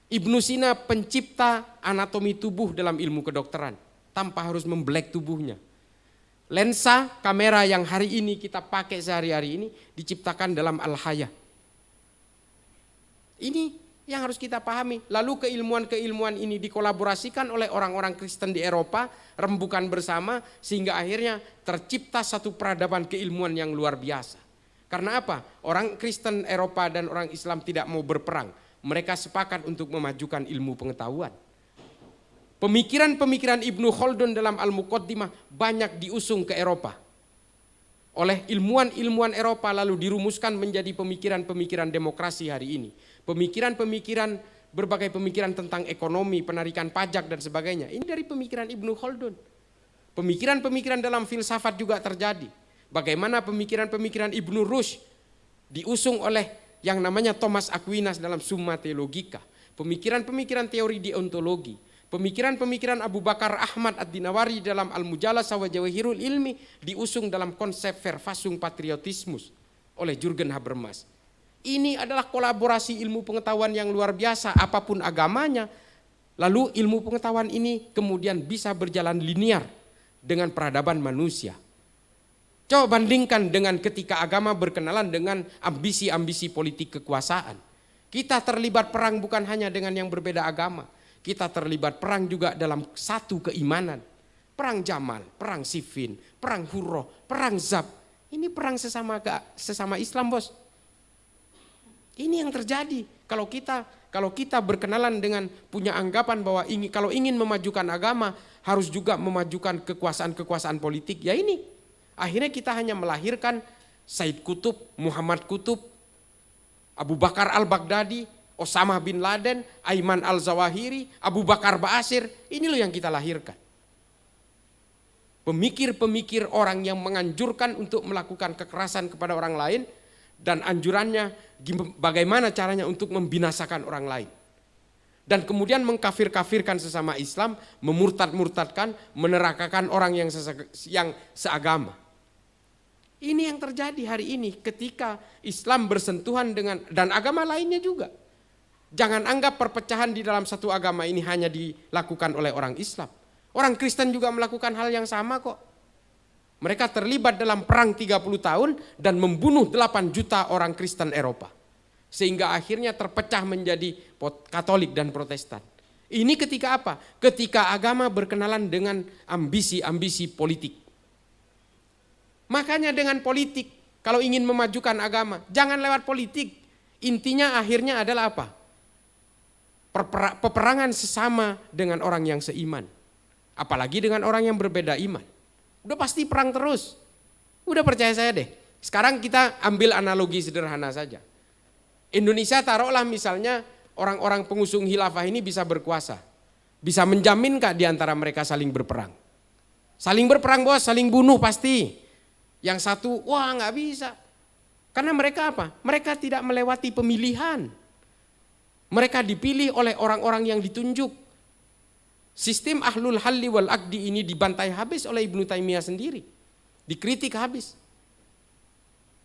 Ibnu Sina pencipta anatomi tubuh dalam ilmu kedokteran tanpa harus membelek tubuhnya. Lensa kamera yang hari ini kita pakai sehari-hari ini diciptakan dalam Al-Haya. Ini yang harus kita pahami. Lalu keilmuan-keilmuan ini dikolaborasikan oleh orang-orang Kristen di Eropa, rembukan bersama sehingga akhirnya tercipta satu peradaban keilmuan yang luar biasa. Karena apa? Orang Kristen Eropa dan orang Islam tidak mau berperang. Mereka sepakat untuk memajukan ilmu pengetahuan. Pemikiran-pemikiran Ibnu Khaldun dalam Al-Muqaddimah banyak diusung ke Eropa. Oleh ilmuwan-ilmuwan Eropa lalu dirumuskan menjadi pemikiran-pemikiran demokrasi hari ini. Pemikiran-pemikiran, berbagai pemikiran tentang ekonomi, penarikan pajak dan sebagainya. Ini dari pemikiran Ibnu Khaldun. Pemikiran-pemikiran dalam filsafat juga terjadi. Bagaimana pemikiran-pemikiran Ibnu Rushd diusung oleh yang namanya Thomas Aquinas dalam Summa Theologica. Pemikiran-pemikiran teori deontologi. Pemikiran-pemikiran Abu Bakar Ahmad Ad-Dinawari dalam Al-Mujalasa wa Jawahirul Ilmi diusung dalam konsep Verfassung Patriotismus oleh Jürgen Habermas. Ini adalah kolaborasi ilmu pengetahuan yang luar biasa apapun agamanya. Lalu ilmu pengetahuan ini kemudian bisa berjalan linear dengan peradaban manusia. Coba bandingkan dengan ketika agama berkenalan dengan ambisi-ambisi politik kekuasaan. Kita terlibat perang bukan hanya dengan yang berbeda agama. Kita terlibat perang juga dalam satu keimanan. Perang Jamal, perang Siffin, perang Hurrah, perang Zab. Ini perang sesama Islam, bos. Ini yang terjadi kalau kita berkenalan dengan punya anggapan bahwa kalau ingin memajukan agama harus juga memajukan kekuasaan-kekuasaan politik. Ya ini akhirnya kita hanya melahirkan Said Qutb, Muhammad Qutb, Abu Bakar al-Baghdadi, Osama bin Laden, Ayman al-Zawahiri, Abu Bakar Ba'asyir. Ini loh yang kita lahirkan. Pemikir-pemikir orang yang menganjurkan untuk melakukan kekerasan kepada orang lain dan anjurannya bagaimana caranya untuk membinasakan orang lain. Dan kemudian mengkafir-kafirkan sesama Islam, memurtad-murtadkan, menerakakan orang yang seagama. Ini yang terjadi hari ini ketika Islam bersentuhan dengan dan agama lainnya juga. Jangan anggap perpecahan di dalam satu agama ini hanya dilakukan oleh orang Islam. Orang Kristen juga melakukan hal yang sama kok. Mereka terlibat dalam perang 30 tahun dan membunuh 8 juta orang Kristen Eropa. Sehingga akhirnya terpecah menjadi Katolik dan Protestan. Ini ketika apa? Ketika agama berkenalan dengan ambisi-ambisi politik. Makanya dengan politik, kalau ingin memajukan agama, jangan lewat politik. Intinya akhirnya adalah apa? Peperangan sesama dengan orang yang seiman. Apalagi dengan orang yang berbeda iman. Udah pasti perang terus. Udah percaya saya deh. Sekarang kita ambil analogi sederhana saja. Indonesia taruhlah misalnya orang-orang pengusung khilafah ini bisa berkuasa. Bisa menjaminkah di antara mereka saling berperang? Saling berperang bos, saling bunuh pasti. Yang satu, wah nggak bisa. Karena mereka apa? Mereka tidak melewati pemilihan. Mereka dipilih oleh orang-orang yang ditunjuk. Sistem ahlul halli wal aqdi ini dibantai habis oleh Ibnu Taimiyah sendiri. Dikritik habis.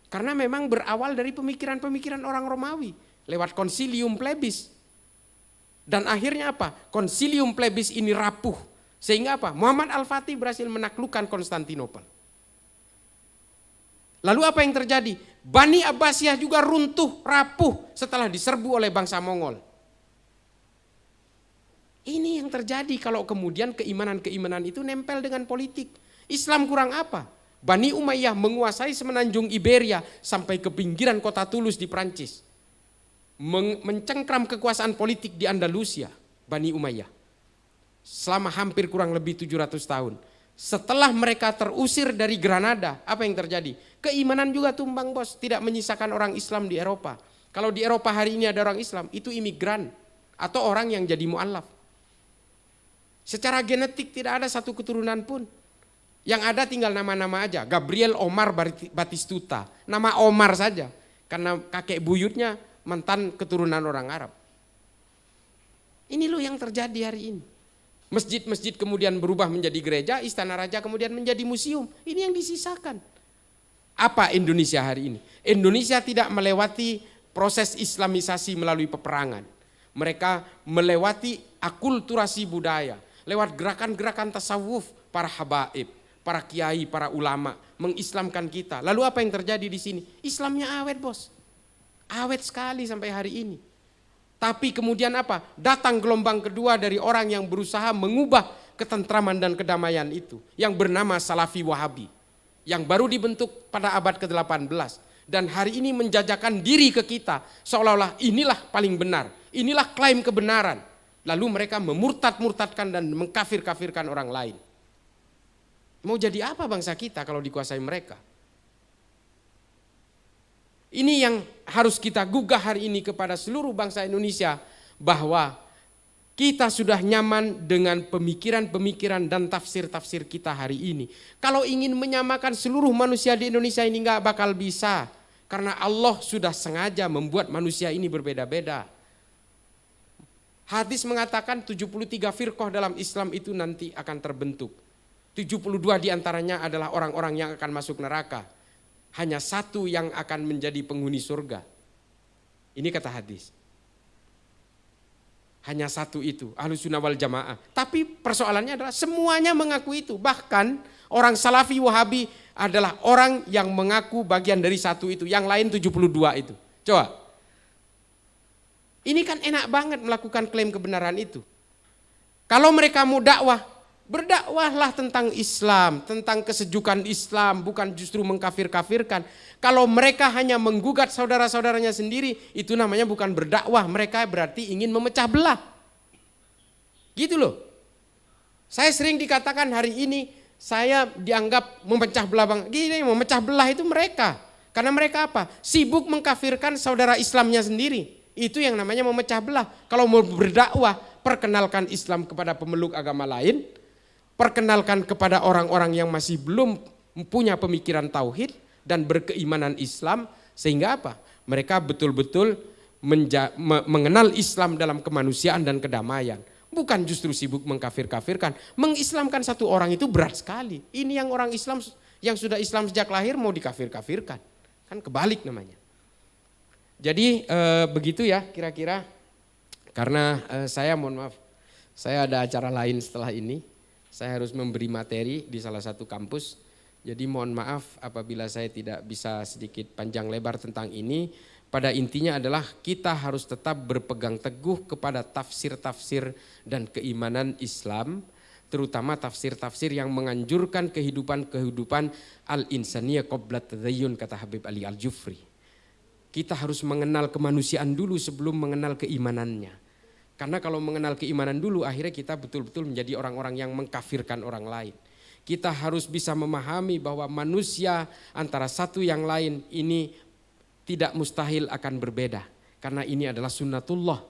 Karena memang berawal dari pemikiran-pemikiran orang Romawi. Lewat konsilium plebis. Dan akhirnya apa? Konsilium plebis ini rapuh. Sehingga apa? Muhammad Al-Fatih berhasil menaklukkan Konstantinopel. Lalu apa yang terjadi? Bani Abbasiyah juga runtuh, rapuh setelah diserbu oleh bangsa Mongol. Ini yang terjadi kalau kemudian keimanan-keimanan itu nempel dengan politik. Islam kurang apa? Bani Umayyah menguasai semenanjung Iberia sampai ke pinggiran kota Toulouse di Prancis. Mencengkram kekuasaan politik di Andalusia, Bani Umayyah. Selama hampir kurang lebih 700 tahun. Setelah mereka terusir dari Granada, apa yang terjadi? Keimanan juga tumbang bos, tidak menyisakan orang Islam di Eropa. Kalau di Eropa hari ini ada orang Islam, itu imigran atau orang yang jadi mu'allaf. Secara genetik tidak ada satu keturunan pun. Yang ada tinggal nama-nama aja, Gabriel Omar Batistuta, nama Omar saja. Karena kakek buyutnya mantan keturunan orang Arab. Ini loh yang terjadi hari ini. Masjid-masjid kemudian berubah menjadi gereja, istana raja kemudian menjadi museum. Ini yang disisakan. Apa Indonesia hari ini? Indonesia tidak melewati proses islamisasi melalui peperangan. Mereka melewati akulturasi budaya. Lewat gerakan-gerakan tasawuf para habaib, para kiai, para ulama. Mengislamkan kita. Lalu apa yang terjadi di sini? Islamnya awet bos. Awet sekali sampai hari ini. Tapi kemudian apa? Datang gelombang kedua dari orang yang berusaha mengubah ketentraman dan kedamaian itu. Yang bernama Salafi Wahabi. Yang baru dibentuk pada abad ke-18. Dan hari ini menjajakan diri ke kita. Seolah-olah inilah paling benar. Inilah klaim kebenaran. Lalu mereka memurtad-murtadkan dan mengkafir-kafirkan orang lain. Mau jadi apa bangsa kita kalau dikuasai mereka? Ini yang harus kita gugah hari ini kepada seluruh bangsa Indonesia, bahwa kita sudah nyaman dengan pemikiran-pemikiran dan tafsir-tafsir kita hari ini. Kalau ingin menyamakan seluruh manusia di Indonesia ini nggak bakal bisa, karena Allah sudah sengaja membuat manusia ini berbeda-beda. Hadis mengatakan 73 firqah dalam Islam itu nanti akan terbentuk. 72 diantaranya adalah orang-orang yang akan masuk neraka. Hanya satu yang akan menjadi penghuni surga. Ini kata hadis. Hanya satu itu, Ahlus Sunnah wal Jamaah. Tapi persoalannya adalah semuanya mengaku itu. Bahkan orang Salafi Wahabi adalah orang yang mengaku bagian dari satu itu. Yang lain 72 itu. Coba. Ini kan enak banget melakukan klaim kebenaran itu. Kalau mereka mau dakwah, berdakwahlah tentang Islam, tentang kesejukan Islam, bukan justru mengkafir-kafirkan. Kalau mereka hanya menggugat saudara-saudaranya sendiri, itu namanya bukan berdakwah, mereka berarti ingin memecah belah. Gitu loh. Saya sering dikatakan hari ini saya dianggap memecah belah bang. Gini, memecah belah itu mereka. Karena mereka apa? Sibuk mengkafirkan saudara Islamnya sendiri. Itu yang namanya memecah belah. Kalau mau berdakwah, perkenalkan Islam kepada pemeluk agama lain. Perkenalkan kepada orang-orang yang masih belum punya pemikiran tauhid dan berkeimanan Islam, sehingga apa? Mereka betul-betul mengenal Islam dalam kemanusiaan dan kedamaian. Bukan justru sibuk mengkafir-kafirkan. Mengislamkan satu orang itu berat sekali. Ini yang orang Islam yang sudah Islam sejak lahir mau dikafir-kafirkan. Kan kebalik namanya. Jadi begitu ya kira-kira. Karena saya mohon maaf, saya ada acara lain setelah ini. Saya harus memberi materi di salah satu kampus. Jadi mohon maaf apabila saya tidak bisa sedikit panjang lebar tentang ini. Pada intinya adalah kita harus tetap berpegang teguh kepada tafsir-tafsir dan keimanan Islam. Terutama tafsir-tafsir yang menganjurkan kehidupan al-insaniyah qabla tadayyun, kata Habib Ali Al-Jufri. Kita harus mengenal kemanusiaan dulu sebelum mengenal keimanannya. Karena kalau mengenal keimanan dulu akhirnya kita betul-betul menjadi orang-orang yang mengkafirkan orang lain. Kita harus bisa memahami bahwa manusia antara satu yang lain ini tidak mustahil akan berbeda. Karena ini adalah sunnatullah.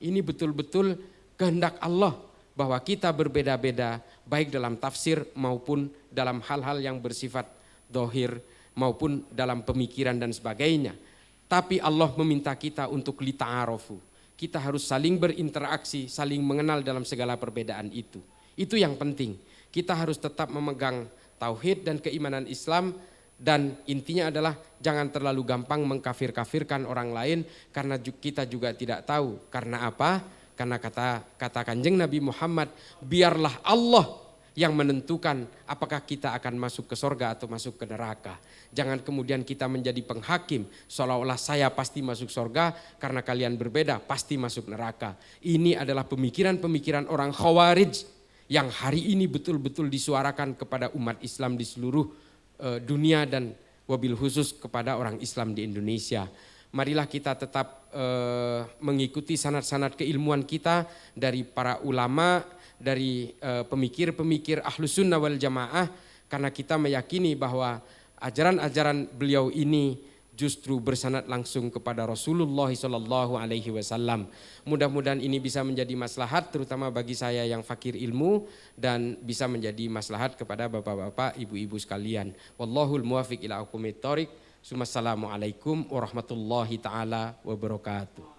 Ini betul-betul kehendak Allah bahwa kita berbeda-beda baik dalam tafsir maupun dalam hal-hal yang bersifat dohir maupun dalam pemikiran dan sebagainya. Tapi Allah meminta kita untuk lita'arofu. Kita harus saling berinteraksi, saling mengenal dalam segala perbedaan itu. Itu yang penting. Kita harus tetap memegang tauhid dan keimanan Islam, dan intinya adalah jangan terlalu gampang mengkafir-kafirkan orang lain, karena kita juga tidak tahu. Karena apa? Karena kata Kanjeng Nabi Muhammad, biarlah Allah yang menentukan apakah kita akan masuk ke sorga atau masuk ke neraka. Jangan kemudian kita menjadi penghakim seolah-olah saya pasti masuk sorga karena kalian berbeda pasti masuk neraka. Ini adalah pemikiran-pemikiran orang Khawarij yang hari ini betul-betul disuarakan kepada umat Islam di seluruh dunia dan wabil khusus kepada orang Islam di Indonesia. Marilah kita tetap mengikuti sanad-sanad keilmuan kita dari para ulama, dari pemikir-pemikir Ahlus Sunnah wal Jamaah, karena kita meyakini bahwa ajaran-ajaran beliau ini justru bersanad langsung kepada Rasulullah SAW. Mudah-mudahan ini bisa menjadi maslahat terutama bagi saya yang fakir ilmu, dan bisa menjadi maslahat kepada bapak-bapak, ibu-ibu sekalian. Wallahul muwafiq ila aqwamit thoriq. Assalamualaikum warahmatullahi taala wabarakatuh.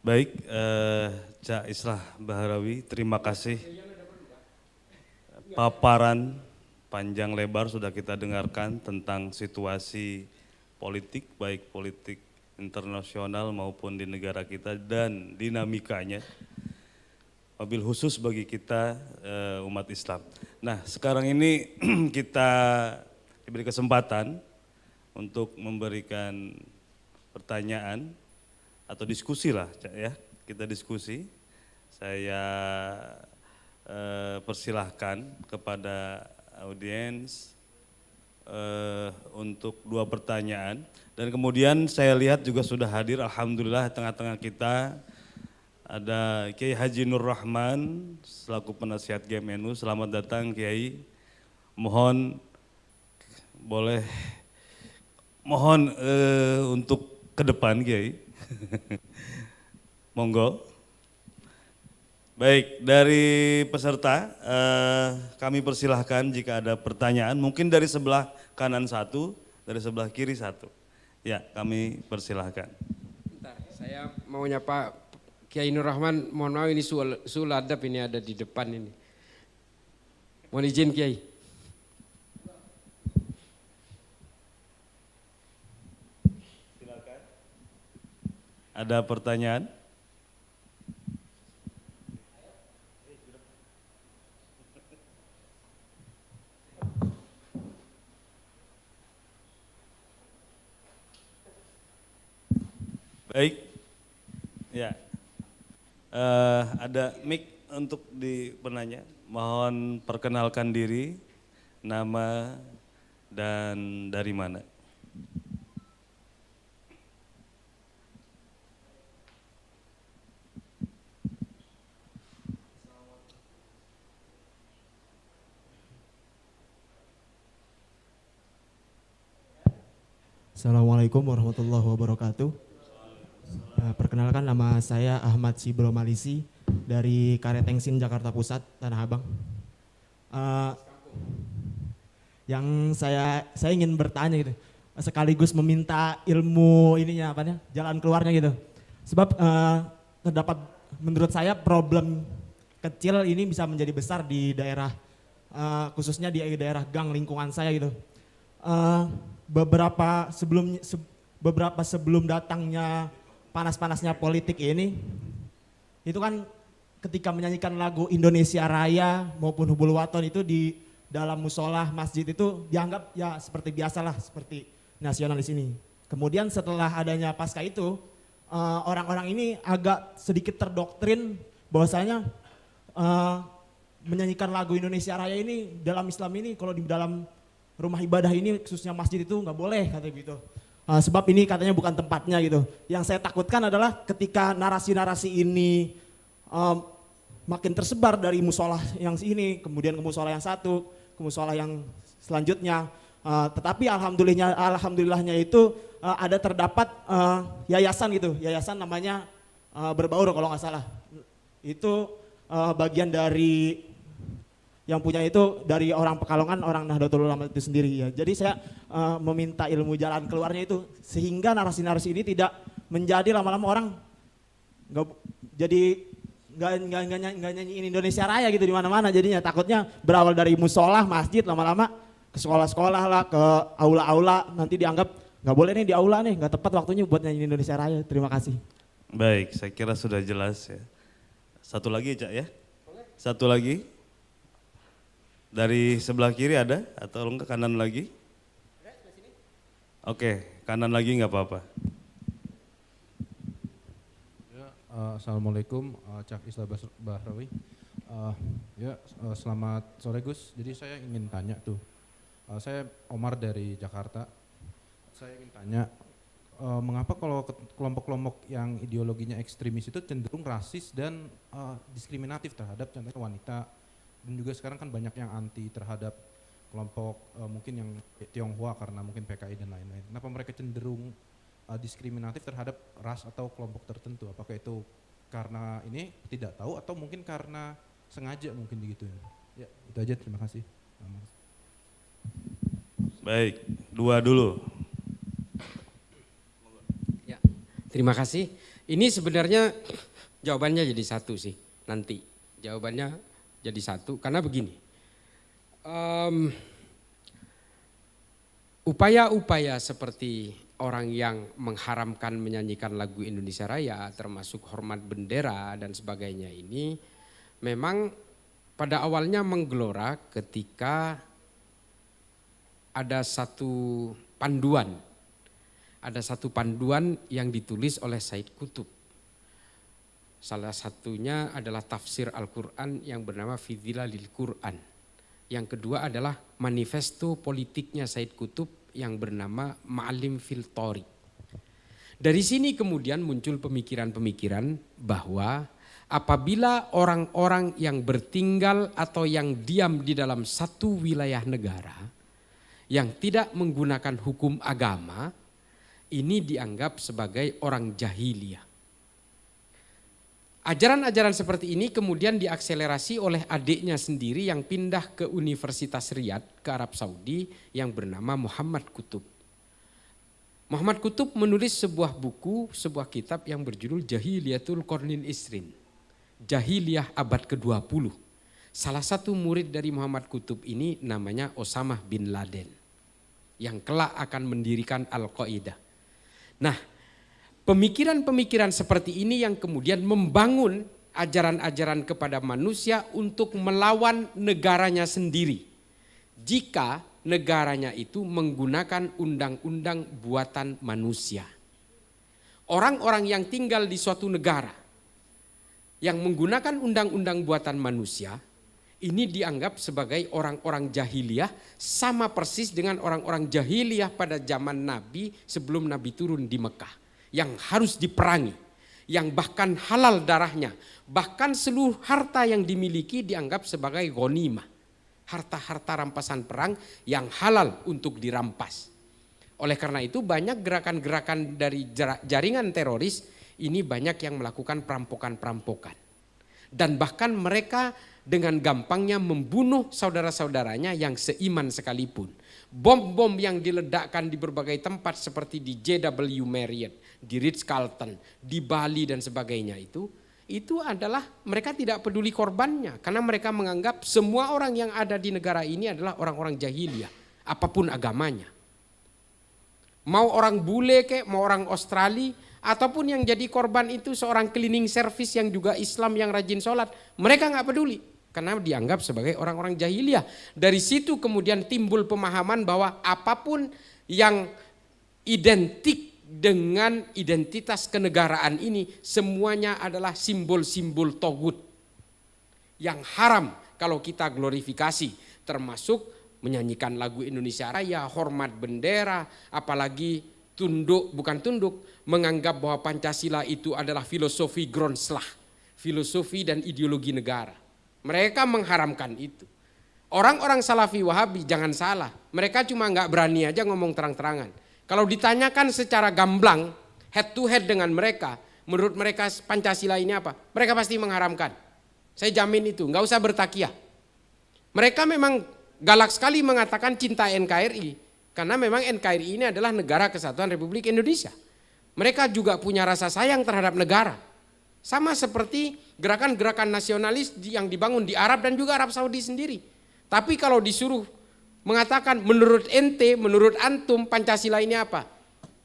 Baik, Cak Islah Baharawi, terima kasih. Paparan panjang lebar sudah kita dengarkan tentang situasi politik, baik politik internasional maupun di negara kita dan dinamikanya. Wabil khusus bagi kita umat Islam. Nah, sekarang ini kita diberi kesempatan untuk memberikan pertanyaan atau diskusi lah, ya, kita diskusi. Saya persilahkan kepada audiens untuk 2 pertanyaan, dan kemudian saya lihat juga sudah hadir, alhamdulillah, tengah-tengah kita ada Kiai Haji Nur Rahman selaku penasihat GMNU. Selamat datang Kiai. Mohon untuk ke depan Kiai. Monggo. Baik, dari peserta kami persilahkan jika ada pertanyaan, mungkin dari sebelah kanan 1, dari sebelah kiri 1. Ya, kami persilahkan. Bentar, saya mau nyapa Kiai Nur Rahman, mohon maaf ini sul adab ini ada di depan ini. Mohon izin Kiai. Ada pertanyaan? Baik, ya. Ada mic untuk di penanya. Mohon perkenalkan diri, nama dan dari mana. Assalamualaikum warahmatullahi wabarakatuh. Perkenalkan, nama saya Ahmad Sibro Malisi dari Karetengsin, Jakarta Pusat, Tanah Abang. Yang saya ingin bertanya gitu, sekaligus meminta ilmu ininya jalan keluarnya gitu. Sebab terdapat menurut saya problem kecil ini bisa menjadi besar di daerah, khususnya di daerah gang lingkungan saya gitu. Beberapa sebelum datangnya panas-panasnya politik ini, itu kan ketika menyanyikan lagu Indonesia Raya maupun Hubul Waton itu di dalam musola masjid itu dianggap ya seperti biasalah, seperti nasionalis ini. Kemudian setelah adanya pasca itu, orang-orang ini agak sedikit terdoktrin bahwasanya menyanyikan lagu Indonesia Raya ini dalam Islam ini, kalau di dalam rumah ibadah ini khususnya masjid itu nggak boleh, katanya gitu. Sebab ini katanya bukan tempatnya gitu. Yang saya takutkan adalah ketika narasi-narasi ini makin tersebar dari musola yang ini, kemudian ke musola yang satu, ke musola yang selanjutnya. Tetapi alhamdulillahnya itu ada terdapat yayasan gitu, yayasan namanya Berbaur kalau nggak salah. Itu bagian dari yang punya itu dari orang Pekalongan, orang Nahdlatul Ulama itu sendiri ya. Jadi saya meminta ilmu jalan keluarnya itu sehingga narasi-narasi ini tidak menjadi lama-lama orang nggak jadi nggak nyanyiin Indonesia Raya gitu di mana-mana. Jadinya takutnya berawal dari musola, masjid, lama-lama ke sekolah-sekolah lah, ke aula-aula, nanti dianggap nggak boleh nih di aula nih, nggak tepat waktunya buat nyanyiin Indonesia Raya. Terima kasih. Baik, saya kira sudah jelas ya. Satu lagi Cak ya? Satu lagi. Dari sebelah kiri ada atau enggak kanan lagi? Oke, kanan lagi nggak apa-apa. Assalamualaikum, Cak Isla Bahrawi. Selamat sore Gus. Jadi saya ingin tanya tuh, saya Omar dari Jakarta. Saya ingin tanya, mengapa kalau kelompok-kelompok yang ideologinya ekstremis itu cenderung rasis dan diskriminatif terhadap contohnya wanita, dan juga sekarang kan banyak yang anti terhadap kelompok mungkin yang Tionghoa karena mungkin PKI dan lain-lain. Kenapa mereka cenderung diskriminatif terhadap ras atau kelompok tertentu? Apakah itu karena ini tidak tahu atau mungkin karena sengaja mungkin begitu ya? Ya, itu aja, terima kasih. Baik, dua dulu. Ya, terima kasih. Ini sebenarnya jawabannya jadi satu sih nanti. Jawabannya jadi satu karena begini. Upaya-upaya seperti orang yang mengharamkan menyanyikan lagu Indonesia Raya termasuk hormat bendera dan sebagainya ini memang pada awalnya menggelora ketika ada satu panduan. Ada satu panduan yang ditulis oleh Said Qutb. Salah satunya adalah tafsir Al-Quran yang bernama Fi Dhilalil Quran. Yang kedua adalah manifesto politiknya Said Qutb yang bernama Ma'alim fil Thariq. Dari sini kemudian muncul pemikiran-pemikiran bahwa apabila orang-orang yang bertinggal atau yang diam di dalam satu wilayah negara yang tidak menggunakan hukum agama, ini dianggap sebagai orang jahiliyah. Ajaran-ajaran seperti ini kemudian diakselerasi oleh adiknya sendiri yang pindah ke Universitas Riyadh ke Arab Saudi yang bernama Muhammad Qutb. Muhammad Qutb menulis sebuah buku, sebuah kitab yang berjudul Jahiliyatul Qarnil Isrin. Jahiliyah abad ke-20. Salah satu murid dari Muhammad Qutb ini namanya Osama bin Laden yang kelak akan mendirikan Al-Qaeda. Nah, pemikiran-pemikiran seperti ini yang kemudian membangun ajaran-ajaran kepada manusia untuk melawan negaranya sendiri. Jika negaranya itu menggunakan undang-undang buatan manusia. Orang-orang yang tinggal di suatu negara yang menggunakan undang-undang buatan manusia, ini dianggap sebagai orang-orang jahiliyah, sama persis dengan orang-orang jahiliyah pada zaman Nabi sebelum Nabi turun di Mekah. Yang harus diperangi, yang bahkan halal darahnya, bahkan seluruh harta yang dimiliki dianggap sebagai ghanimah. Harta-harta rampasan perang yang halal untuk dirampas. Oleh karena itu banyak gerakan-gerakan dari jaringan teroris ini banyak yang melakukan perampokan-perampokan. Dan bahkan mereka dengan gampangnya membunuh saudara-saudaranya yang seiman sekalipun. Bom-bom yang diledakkan di berbagai tempat seperti di JW Marriott, di Ritz-Carlton, di Bali dan sebagainya itu adalah mereka tidak peduli korbannya. Karena mereka menganggap semua orang yang ada di negara ini adalah orang-orang jahiliyah, apapun agamanya. Mau orang bule kek, mau orang Australia, ataupun yang jadi korban itu seorang cleaning service yang juga Islam yang rajin sholat, mereka nggak peduli. Karena dianggap sebagai orang-orang jahiliyah. Dari situ kemudian timbul pemahaman bahwa apapun yang identik dengan identitas kenegaraan ini semuanya adalah simbol-simbol togut yang haram kalau kita glorifikasi, termasuk menyanyikan lagu Indonesia Raya, hormat bendera, apalagi menganggap bahwa Pancasila itu adalah filosofi Gronslah, filosofi dan ideologi negara. Mereka mengharamkan itu. Orang-orang Salafi Wahabi jangan salah, mereka cuma nggak berani aja ngomong terang-terangan. Kalau ditanyakan secara gamblang, head to head dengan mereka, menurut mereka Pancasila ini apa? Mereka pasti mengharamkan. Saya jamin itu, nggak usah bertakiah. Mereka memang galak sekali mengatakan cinta NKRI. Karena memang NKRI ini adalah Negara Kesatuan Republik Indonesia. Mereka juga punya rasa sayang terhadap negara. Sama seperti gerakan-gerakan nasionalis yang dibangun di Arab dan juga Arab Saudi sendiri. Tapi kalau disuruh mengatakan menurut ente, menurut antum Pancasila ini apa?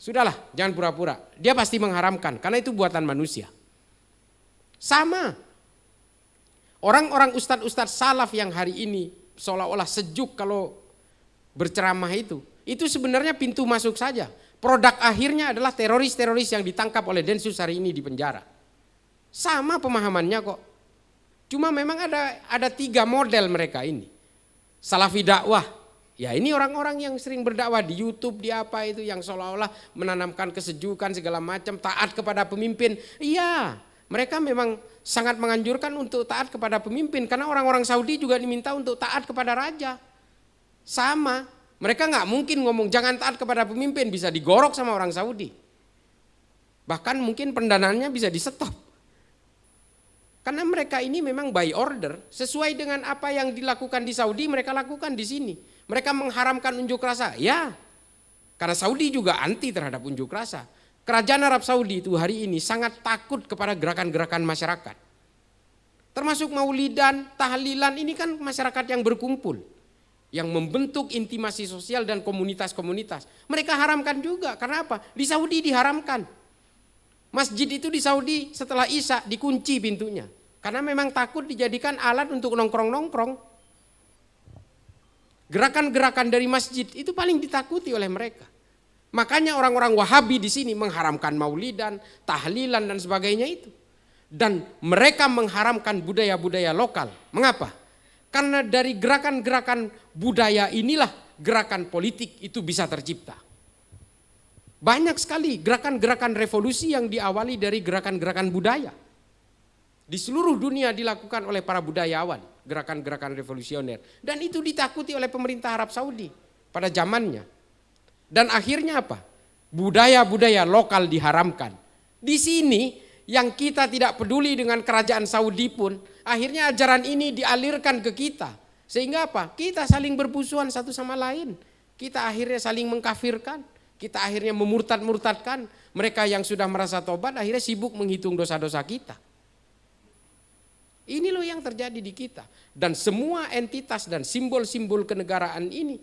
Sudahlah, jangan pura-pura. Dia pasti mengharamkan karena itu buatan manusia. Sama. Orang-orang ustadz-ustadz salaf yang hari ini seolah-olah sejuk kalau berceramah itu sebenarnya pintu masuk saja. Produk akhirnya adalah teroris-teroris yang ditangkap oleh Densus hari ini di penjara. Sama pemahamannya kok. Cuma memang ada 3 model mereka ini. Salafi dakwah. Ya ini orang-orang yang sering berdakwah di YouTube, di apa itu yang seolah-olah menanamkan kesejukan segala macam, taat kepada pemimpin. Iya, mereka memang sangat menganjurkan untuk taat kepada pemimpin karena orang-orang Saudi juga diminta untuk taat kepada raja. Sama, mereka nggak mungkin ngomong jangan taat kepada pemimpin, bisa digorok sama orang Saudi. Bahkan mungkin pendanaannya bisa di stop. Karena mereka ini memang by order, sesuai dengan apa yang dilakukan di Saudi mereka lakukan di sini. Mereka mengharamkan unjuk rasa, ya. Karena Saudi juga anti terhadap unjuk rasa. Kerajaan Arab Saudi itu hari ini sangat takut kepada gerakan-gerakan masyarakat. Termasuk maulidan, tahlilan, ini kan masyarakat yang berkumpul. Yang membentuk intimasi sosial dan komunitas-komunitas. Mereka haramkan juga, karena apa? Di Saudi diharamkan. Masjid itu di Saudi setelah Isya dikunci pintunya. Karena memang takut dijadikan alat untuk nongkrong-nongkrong. Gerakan-gerakan dari masjid itu paling ditakuti oleh mereka. Makanya orang-orang Wahabi di sini mengharamkan maulidan, tahlilan dan sebagainya itu. Dan mereka mengharamkan budaya-budaya lokal. Mengapa? Karena dari gerakan-gerakan budaya inilah gerakan politik itu bisa tercipta. Banyak sekali gerakan-gerakan revolusi yang diawali dari gerakan-gerakan budaya. Di seluruh dunia dilakukan oleh para budayawan, gerakan-gerakan revolusioner. Dan itu ditakuti oleh pemerintah Arab Saudi pada zamannya. Dan akhirnya apa? Budaya-budaya lokal diharamkan. Di sini yang kita tidak peduli dengan kerajaan Saudi pun, akhirnya ajaran ini dialirkan ke kita. Sehingga apa? Kita saling bermusuhan satu sama lain. Kita akhirnya saling mengkafirkan. Kita akhirnya memurtad-murtadkan. Mereka yang sudah merasa tobat akhirnya sibuk menghitung dosa-dosa kita. Ini loh yang terjadi di kita. Dan semua entitas dan simbol-simbol kenegaraan ini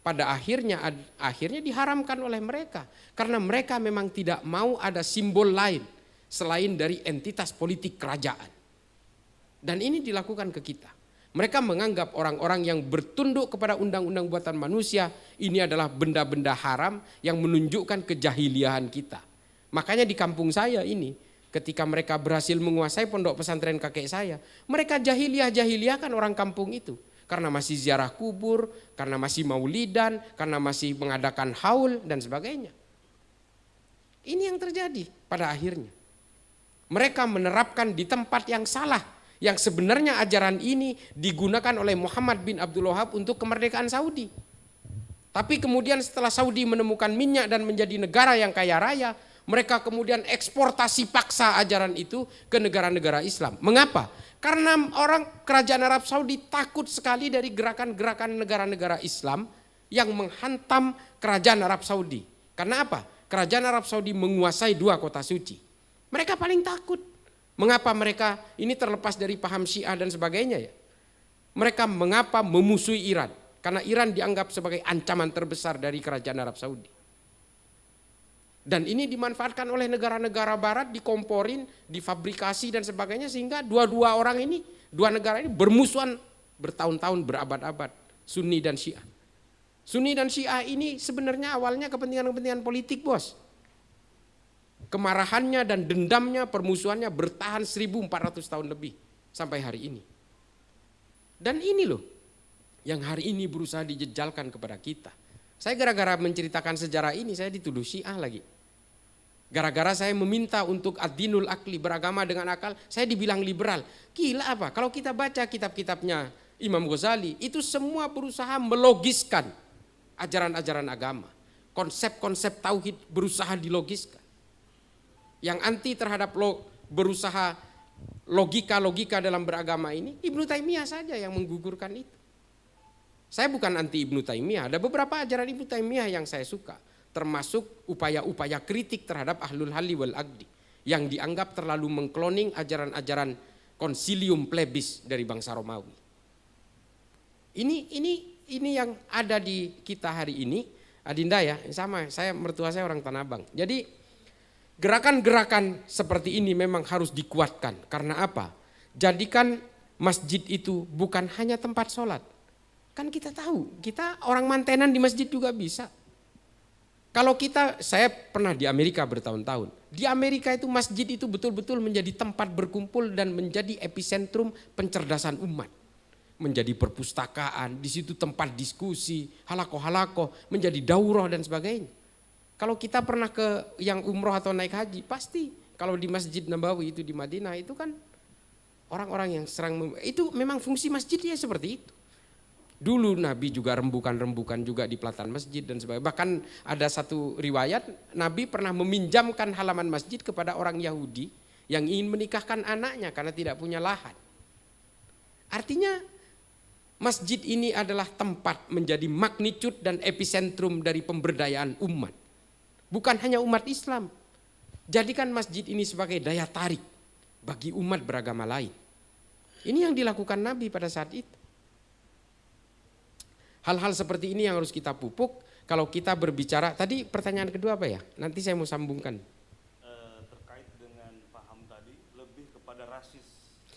pada akhirnya diharamkan oleh mereka. Karena mereka memang tidak mau ada simbol lain selain dari entitas politik kerajaan. Dan ini dilakukan ke kita. Mereka menganggap orang-orang yang bertunduk kepada undang-undang buatan manusia ini adalah benda-benda haram yang menunjukkan kejahiliahan kita. Makanya di kampung saya ini ketika mereka berhasil menguasai pondok pesantren kakek saya, mereka jahiliah-jahiliahkan orang kampung itu. Karena masih ziarah kubur, karena masih maulidan, karena masih mengadakan haul dan sebagainya. Ini yang terjadi pada akhirnya. Mereka menerapkan di tempat yang salah. Yang sebenarnya ajaran ini digunakan oleh Muhammad bin Abdul Wahab untuk kemerdekaan Saudi. Tapi kemudian setelah Saudi menemukan minyak dan menjadi negara yang kaya raya, mereka kemudian eksportasi paksa ajaran itu ke negara-negara Islam. Mengapa? Karena orang kerajaan Arab Saudi takut sekali dari gerakan-gerakan negara-negara Islam yang menghantam kerajaan Arab Saudi. Karena apa? Kerajaan Arab Saudi menguasai 2 kota suci. Mereka paling takut. Mengapa mereka ini terlepas dari paham Syiah dan sebagainya ya? Mereka mengapa memusuhi Iran? Karena Iran dianggap sebagai ancaman terbesar dari kerajaan Arab Saudi. Dan ini dimanfaatkan oleh negara-negara barat, dikomporin, difabrikasi dan sebagainya sehingga dua-dua orang ini, 2 negara ini bermusuhan bertahun-tahun, berabad-abad, Sunni dan Syiah. Sunni dan Syiah ini sebenarnya awalnya kepentingan-kepentingan politik, bos. Kemarahannya dan dendamnya, permusuhannya bertahan 1400 tahun lebih sampai hari ini. Dan ini loh yang hari ini berusaha dijejalkan kepada kita. Saya gara-gara menceritakan sejarah ini saya dituduh Syiah lagi. Gara-gara saya meminta untuk ad-dinul akli, beragama dengan akal, saya dibilang liberal. Gila apa? Kalau kita baca kitab-kitabnya Imam Ghazali, itu semua berusaha melogiskan ajaran-ajaran agama. Konsep-konsep tauhid berusaha dilogiskan. Yang anti terhadap berusaha logika-logika dalam beragama ini, Ibnu Taimiyah saja yang menggugurkan itu. Saya bukan anti Ibnu Taimiyah, ada beberapa ajaran Ibnu Taimiyah yang saya suka, termasuk upaya-upaya kritik terhadap ahlul halli wal aqdi yang dianggap terlalu mengkloning ajaran-ajaran konsilium plebis dari bangsa Romawi. Ini yang ada di kita hari ini, Adinda ya, sama saya mertua saya orang Tanah Abang. Jadi gerakan-gerakan seperti ini memang harus dikuatkan. Karena apa? Jadikan masjid itu bukan hanya tempat sholat. Kan kita tahu, kita orang mantenan di masjid juga bisa. Kalau saya pernah di Amerika bertahun-tahun. Di Amerika itu masjid itu betul-betul menjadi tempat berkumpul dan menjadi epicentrum pencerdasan umat. Menjadi perpustakaan, di situ tempat diskusi, halako-halako, menjadi daurah dan sebagainya. Kalau kita pernah ke yang umroh atau naik haji, pasti kalau di Masjid Nabawi itu di Madinah itu kan orang-orang yang itu memang fungsi masjidnya seperti itu. Dulu Nabi juga rembukan-rembukan juga di pelataran masjid dan sebagainya. Bahkan ada satu riwayat Nabi pernah meminjamkan halaman masjid kepada orang Yahudi yang ingin menikahkan anaknya karena tidak punya lahan. Artinya masjid ini adalah tempat menjadi magnitude dan epicentrum dari pemberdayaan umat. Bukan hanya umat Islam. Jadikan masjid ini sebagai daya tarik bagi umat beragama lain. Ini yang dilakukan Nabi pada saat itu. Hal-hal seperti ini yang harus kita pupuk kalau kita berbicara. Tadi pertanyaan kedua apa ya? Nanti saya mau sambungkan. Terkait dengan paham tadi lebih kepada rasis.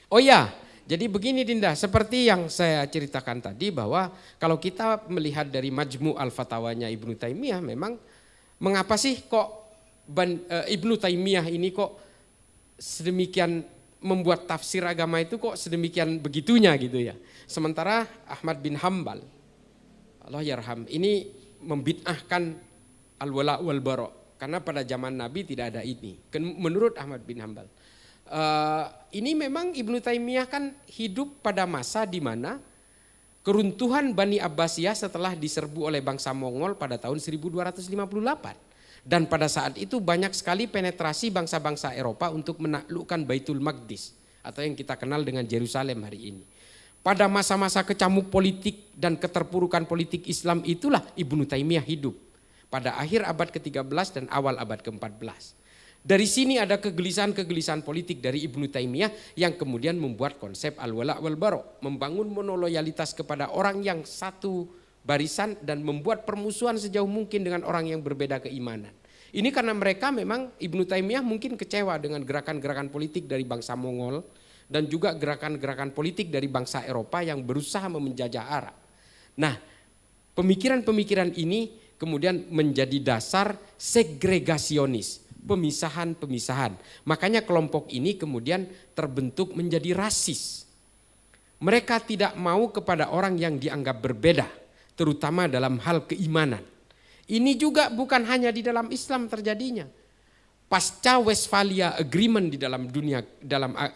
Oh ya, jadi begini Dinda, seperti yang saya ceritakan tadi bahwa kalau kita melihat dari Majmu' al-Fatawanya Ibnu Taimiyah, memang mengapa sih kok Ibnu Taimiyah ini kok sedemikian membuat tafsir agama itu kok sedemikian begitunya gitu ya. Sementara Ahmad bin Hambal, Allah yarham, ini membid'ahkan al-wala' wal bara' karena pada zaman Nabi tidak ada ini. Menurut Ahmad bin Hambal. Ini memang Ibnu Taimiyah kan hidup pada masa di mana keruntuhan Bani Abbasiyah setelah diserbu oleh bangsa Mongol pada tahun 1258. Dan pada saat itu banyak sekali penetrasi bangsa-bangsa Eropa untuk menaklukkan Baitul Maqdis atau yang kita kenal dengan Yerusalem hari ini. Pada masa-masa kecamuk politik dan keterpurukan politik Islam itulah Ibnu Taimiyah hidup pada akhir abad ke-13 dan awal abad ke-14. Dari sini ada kegelisahan-kegelisahan politik dari Ibnu Taimiyah yang kemudian membuat konsep al-wala' wal bara', membangun monoloyalitas kepada orang yang satu barisan dan membuat permusuhan sejauh mungkin dengan orang yang berbeda keimanan. Ini karena mereka memang Ibnu Taimiyah mungkin kecewa dengan gerakan-gerakan politik dari bangsa Mongol dan juga gerakan-gerakan politik dari bangsa Eropa yang berusaha menjajah Arab. Nah, pemikiran-pemikiran ini kemudian menjadi dasar segregasionis, pemisahan-pemisahan. Makanya kelompok ini kemudian terbentuk menjadi rasis. Mereka tidak mau kepada orang yang dianggap berbeda, terutama dalam hal keimanan. Ini juga bukan hanya di dalam Islam terjadinya. Pasca Westphalia Agreement di dalam dunia,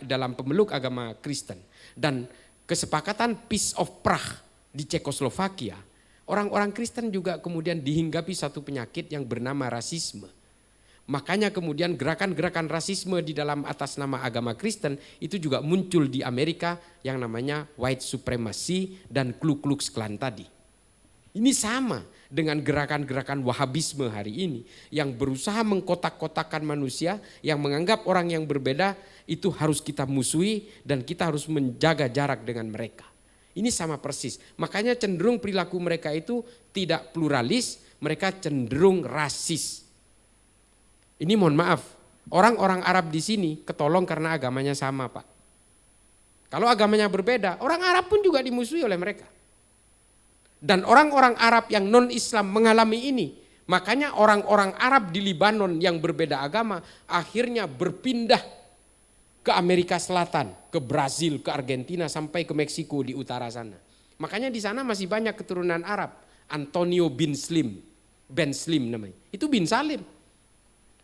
dalam pemeluk agama Kristen dan kesepakatan Peace of Prague di Cekoslovakia, orang-orang Kristen juga kemudian dihinggapi satu penyakit yang bernama rasisme. Makanya kemudian gerakan-gerakan rasisme di dalam atas nama agama Kristen itu juga muncul di Amerika yang namanya white supremacy dan Ku Klux Klan tadi. Ini sama dengan gerakan-gerakan Wahabisme hari ini yang berusaha mengkotak-kotakkan manusia, yang menganggap orang yang berbeda itu harus kita musuhi dan kita harus menjaga jarak dengan mereka. Ini sama persis. Makanya cenderung perilaku mereka itu tidak pluralis, mereka cenderung rasis. Ini mohon maaf, orang-orang Arab di sini ketolong karena agamanya sama, Pak. Kalau agamanya berbeda, orang Arab pun juga dimusuhi oleh mereka. Dan orang-orang Arab yang non-Islam mengalami ini. Makanya orang-orang Arab di Libanon yang berbeda agama akhirnya berpindah ke Amerika Selatan, ke Brazil, ke Argentina, sampai ke Meksiko di utara sana. Makanya di sana masih banyak keturunan Arab. Antonio bin Slim, Ben Slim namanya. Itu bin Salim.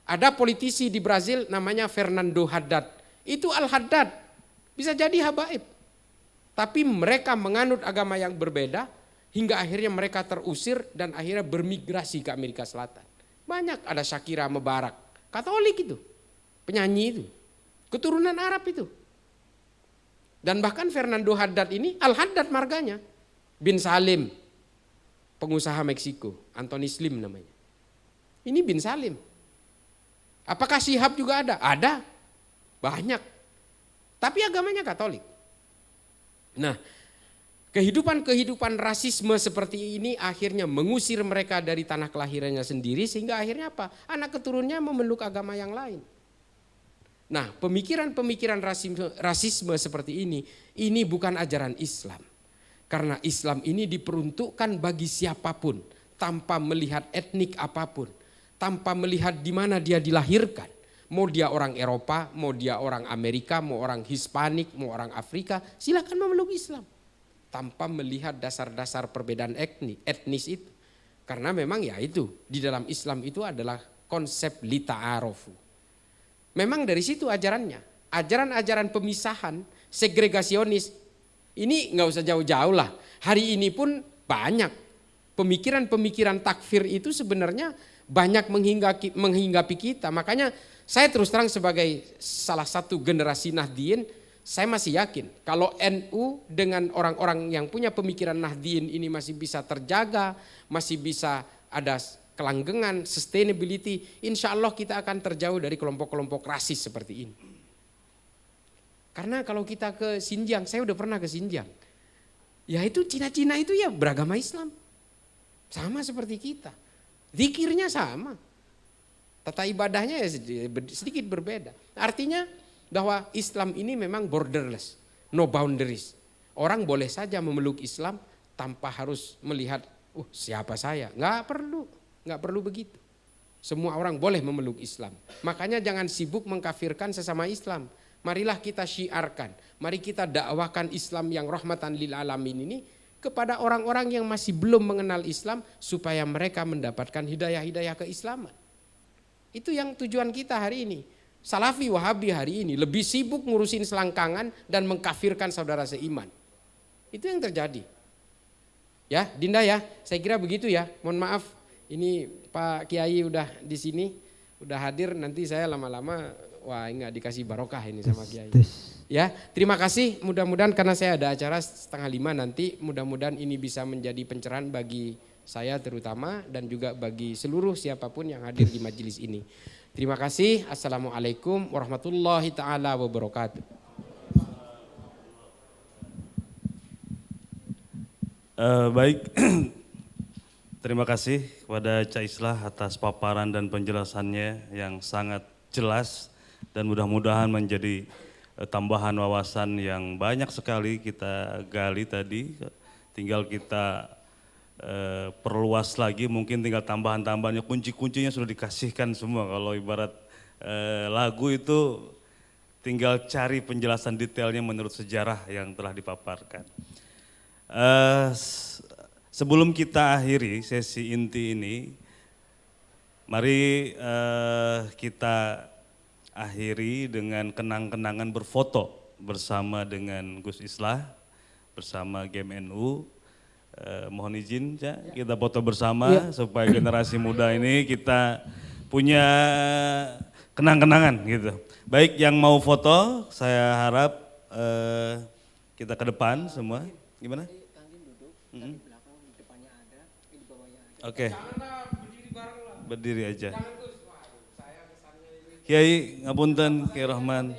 Ada politisi di Brazil namanya Fernando Haddad. Itu Al-Haddad. Bisa jadi habaib. Tapi mereka menganut agama yang berbeda hingga akhirnya mereka terusir dan akhirnya bermigrasi ke Amerika Selatan. Banyak, ada Shakira Mubarak, Katolik itu, penyanyi itu, keturunan Arab itu. Dan bahkan Fernando Haddad ini, Al-Haddad marganya, bin Salim, pengusaha Meksiko, Anthony Slim namanya. Ini bin Salim. Apakah Syihab juga ada? Ada, banyak. Tapi agamanya Katolik. Nah, kehidupan rasisme seperti ini akhirnya mengusir mereka dari tanah kelahirannya sendiri, sehingga akhirnya apa? Anak keturunannya memeluk agama yang lain. Nah, pemikiran rasisme seperti ini bukan ajaran Islam. Karena Islam ini diperuntukkan bagi siapapun, tanpa melihat etnik apapun, tanpa melihat di mana dia dilahirkan. Mau dia orang Eropa, mau dia orang Amerika, mau orang Hispanik, mau orang Afrika, silakan memeluk Islam. Tanpa melihat dasar-dasar perbedaan etnis itu. Karena memang ya itu, di dalam Islam itu adalah konsep lita'arofu. Memang dari situ ajarannya, ajaran-ajaran pemisahan, segregasionis, ini nggak usah jauh-jauh lah. Hari ini pun banyak pemikiran-pemikiran takfir itu sebenarnya banyak menghinggapi kita. Makanya saya terus terang sebagai salah satu generasi Nahdien, saya masih yakin kalau NU dengan orang-orang yang punya pemikiran Nahdien ini masih bisa terjaga, masih bisa ada kelanggengan, sustainability, insya Allah kita akan terjauh dari kelompok-kelompok rasis seperti ini. Karena kalau kita ke Xinjiang, saya udah pernah ke Xinjiang, ya itu Cina-Cina itu ya beragama Islam, sama seperti kita, zikirnya sama, tata ibadahnya ya sedikit berbeda. Artinya bahwa Islam ini memang borderless, no boundaries. Orang boleh saja memeluk Islam tanpa harus melihat, siapa saya, nggak perlu begitu. Semua orang boleh memeluk Islam. Makanya jangan sibuk mengkafirkan sesama Islam. Marilah kita syiarkan, mari kita dakwakan Islam yang rahmatan lil alamin ini kepada orang-orang yang masih belum mengenal Islam supaya mereka mendapatkan hidayah-hidayah keislaman. Itu yang tujuan kita hari ini. Salafi Wahabi hari ini lebih sibuk ngurusin selangkangan dan mengkafirkan saudara seiman. Itu yang terjadi. Ya, Dinda ya, saya kira begitu ya. Mohon maaf, ini Pak Kiai udah di sini, udah hadir, nanti saya lama-lama enggak dikasih barokah ini sama Kiai. Ya, terima kasih. Mudah-mudahan karena saya ada acara 4:30 nanti, mudah-mudahan ini bisa menjadi pencerahan bagi saya terutama dan juga bagi seluruh siapapun yang hadir di majelis ini. Terima kasih. Assalamualaikum warahmatullahi taala wabarakatuh. Baik, terima kasih kepada Cak Islah atas paparan dan penjelasannya yang sangat jelas dan mudah-mudahan menjadi tambahan wawasan yang banyak sekali kita gali tadi. Tinggal kita perluas lagi, mungkin tinggal tambahan-tambahannya, kunci-kuncinya sudah dikasihkan semua. Kalau ibarat lagu itu tinggal cari penjelasan detailnya menurut sejarah yang telah dipaparkan. Sebelum kita akhiri sesi inti ini, mari kita akhiri dengan kenang-kenangan berfoto bersama dengan Gus Islah, bersama GMNU. Mohon izin kita foto bersama supaya generasi muda ini kita punya kenang-kenangan gitu. Baik, yang mau foto saya harap kita ke depan semua. Gimana? Oke. Berdiri aja. Kiai ngapunten, Kiai Rahman.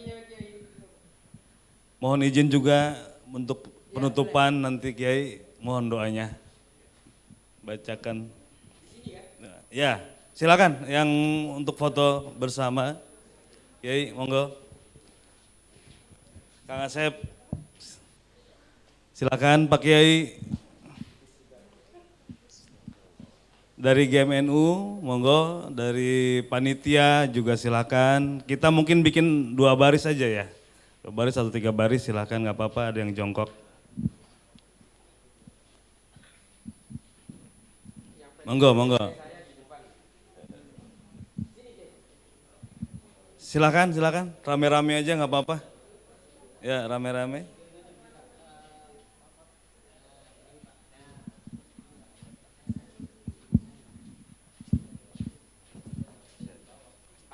Mohon izin juga untuk penutupan nanti Kiai. Mohon doanya, bacakan. Ya, silakan yang untuk foto bersama. Kiai, monggo. Kang Asep, silakan Pak Kiai. Dari GMNU, monggo. Dari panitia juga silakan. Kita mungkin bikin 2 baris aja ya. 2 baris atau 3 baris silakan, nggak apa-apa. Ada yang jongkok. Monggo, monggo. Silakan, silakan. Rame-rame aja nggak apa-apa. Ya, rame-rame.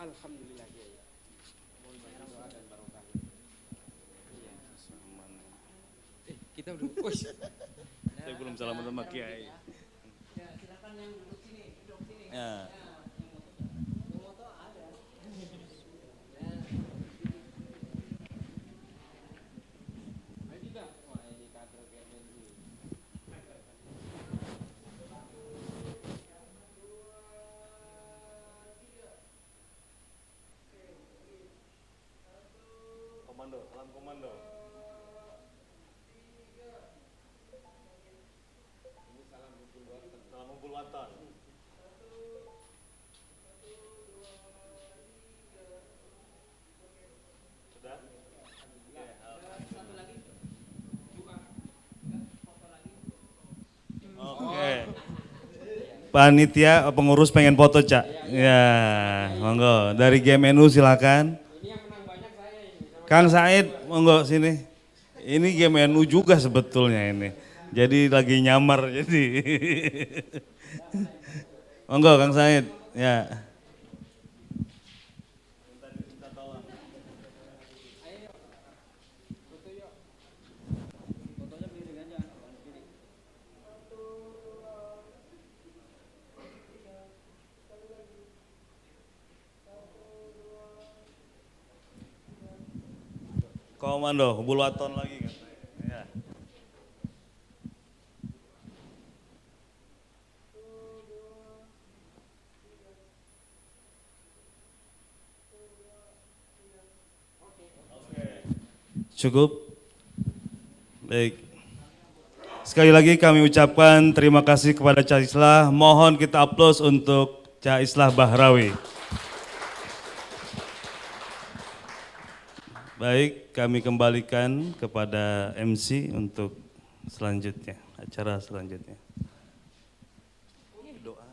Alhamdulillah. Waalaikumsalam sama Kiai. Ya. Komando, salam komando. Salam kumpul waton. Sudah? Oke. Panitia pengurus pengen foto, Cak. Ya, monggo. Dari GMNU silakan. Kang Said, monggo sini. Ini GMNU juga sebetulnya ini. Jadi lagi nyamar jadi. Monggo Kang Said, ya. Komando, kumpul waton lagi kan. Ya. Cukup. Baik. Sekali lagi kami ucapkan terima kasih kepada Cak Islah. Mohon kita aplaus untuk Cak Islah Bahrawi. Baik, kami kembalikan kepada MC untuk selanjutnya, acara selanjutnya. Doa.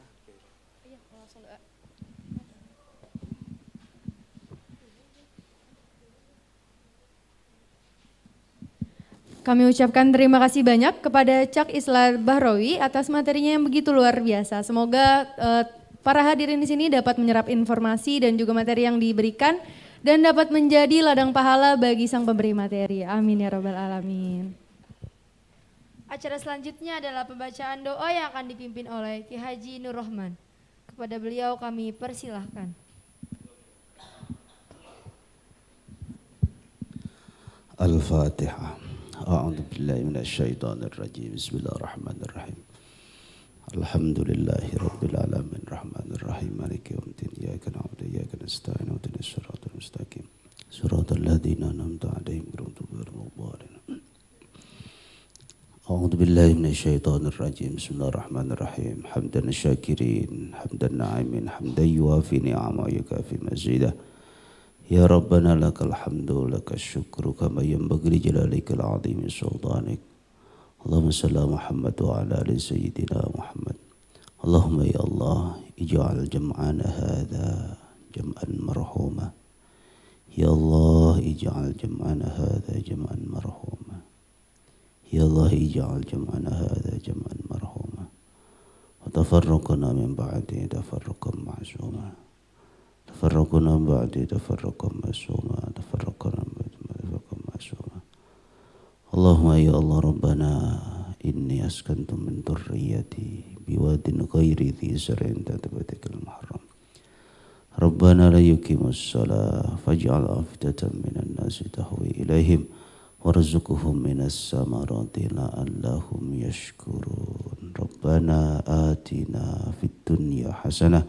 Kami ucapkan terima kasih banyak kepada Cak Islah Bahrawi atas materinya yang begitu luar biasa. Semoga para hadirin di sini dapat menyerap informasi dan juga materi yang diberikan dan dapat menjadi ladang pahala bagi sang pemberi materi. Amin ya rabbal alamin. Acara selanjutnya adalah pembacaan doa yang akan dipimpin oleh Ki Haji Nur Rahman. Kepada beliau kami persilahkan. Al-Fatihah. A'udzu billahi minasyaitonir rajim. Bismillahirrahmanirrahim. Alhamdulillahi rabbil alamin rahmanir rahim maliki yaumiddin iyyaka na'budu wa iyyaka nasta'in ihdinas siratal mustaqim siratal ladzina an'amta 'alaihim ghairil maghdubi 'alaihim. A'udzu billahi minasyaitonir rajim. Bismillahirrahmanirrahim. Hamdan syakirin, hamdan na'imin, hamdan yuwafi ni'ama yukafi mazidah. Ya Rabbana lakal hamdu lakas syukru kama yanbaghi li jalalikal 'azimi sultanik. Allahumma salli ala Muhammad wa ala ali sayyidina Muhammad. Allahumma ya Allah ij'al jam'ana hadha jam'an marhuma. Ya Allah ij'al jam'ana hadha jam'an marhuma. Ya Allah ij'al jam'ana hadha jam'an marhuma. Wa tafarraqna min ba'di tafarruqan ma'suma. Tafarraqna min ba'di tafarruqan ma'suma. Tafarraqna min ba'di tafarruqan ma'suma. Allahumma ya Allah Rabbana inni askantu min dhurriyyati biwadin ghairi dhi zar'in inda baitikal muharram. Rabbana la yuqimus shalah faj'al afidatan minan nasi tahwi ilaihim warzuqhum minas samarati la'allahum yashkurun. Rabbana atina fid dunya hasanah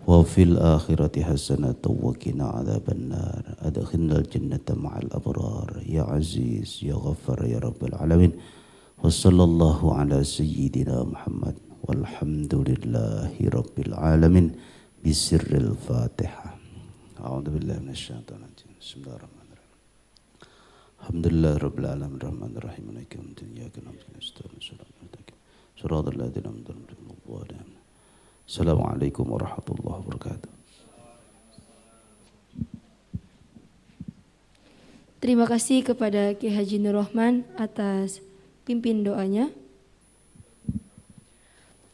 wa fil akhirati hasanatan wa qina adzaban nar. Adkhilnal jannata ma'al abrar ya aziz ya ghaffar ya rabbal alamin. Wa sallallahu ala sayyidina Muhammad walhamdulillahi rabbil alamin bisirril Fatihah. A'udzu billahi minasyaitonir rajim. Bismillahirrahmanirrahim. Alhamdulillahi rabbil alamin rahmanir rahim maliki yaumiddin iyyaka na'budu wa iyyaka nasta'in shiratal ladzina an'amta 'alaihim. Assalamualaikum warahmatullahi wabarakatuh. Terima kasih kepada Ki Haji Nur Rahman atas pimpin doanya.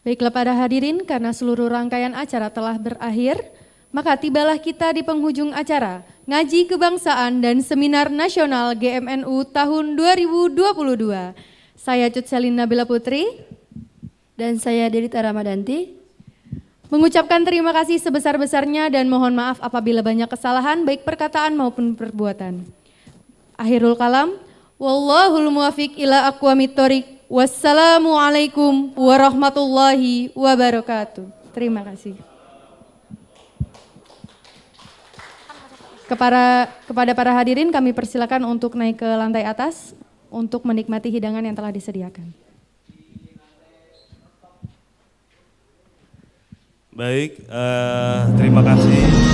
Baiklah para hadirin, karena seluruh rangkaian acara telah berakhir, maka tibalah kita di penghujung acara Ngaji Kebangsaan dan Seminar Nasional GMNU tahun 2022. Saya Cut Selin Nabila Putri. Dan saya Delita Ramadanti. Mengucapkan terima kasih sebesar-besarnya dan mohon maaf apabila banyak kesalahan baik perkataan maupun perbuatan. Akhirul kalam. Wallahul muwafiq ila aqwamit thoriq. Wassalamualaikum warahmatullahi wabarakatuh. Terima kasih. Kepada para hadirin kami persilakan untuk naik ke lantai atas untuk menikmati hidangan yang telah disediakan. Baik, terima kasih.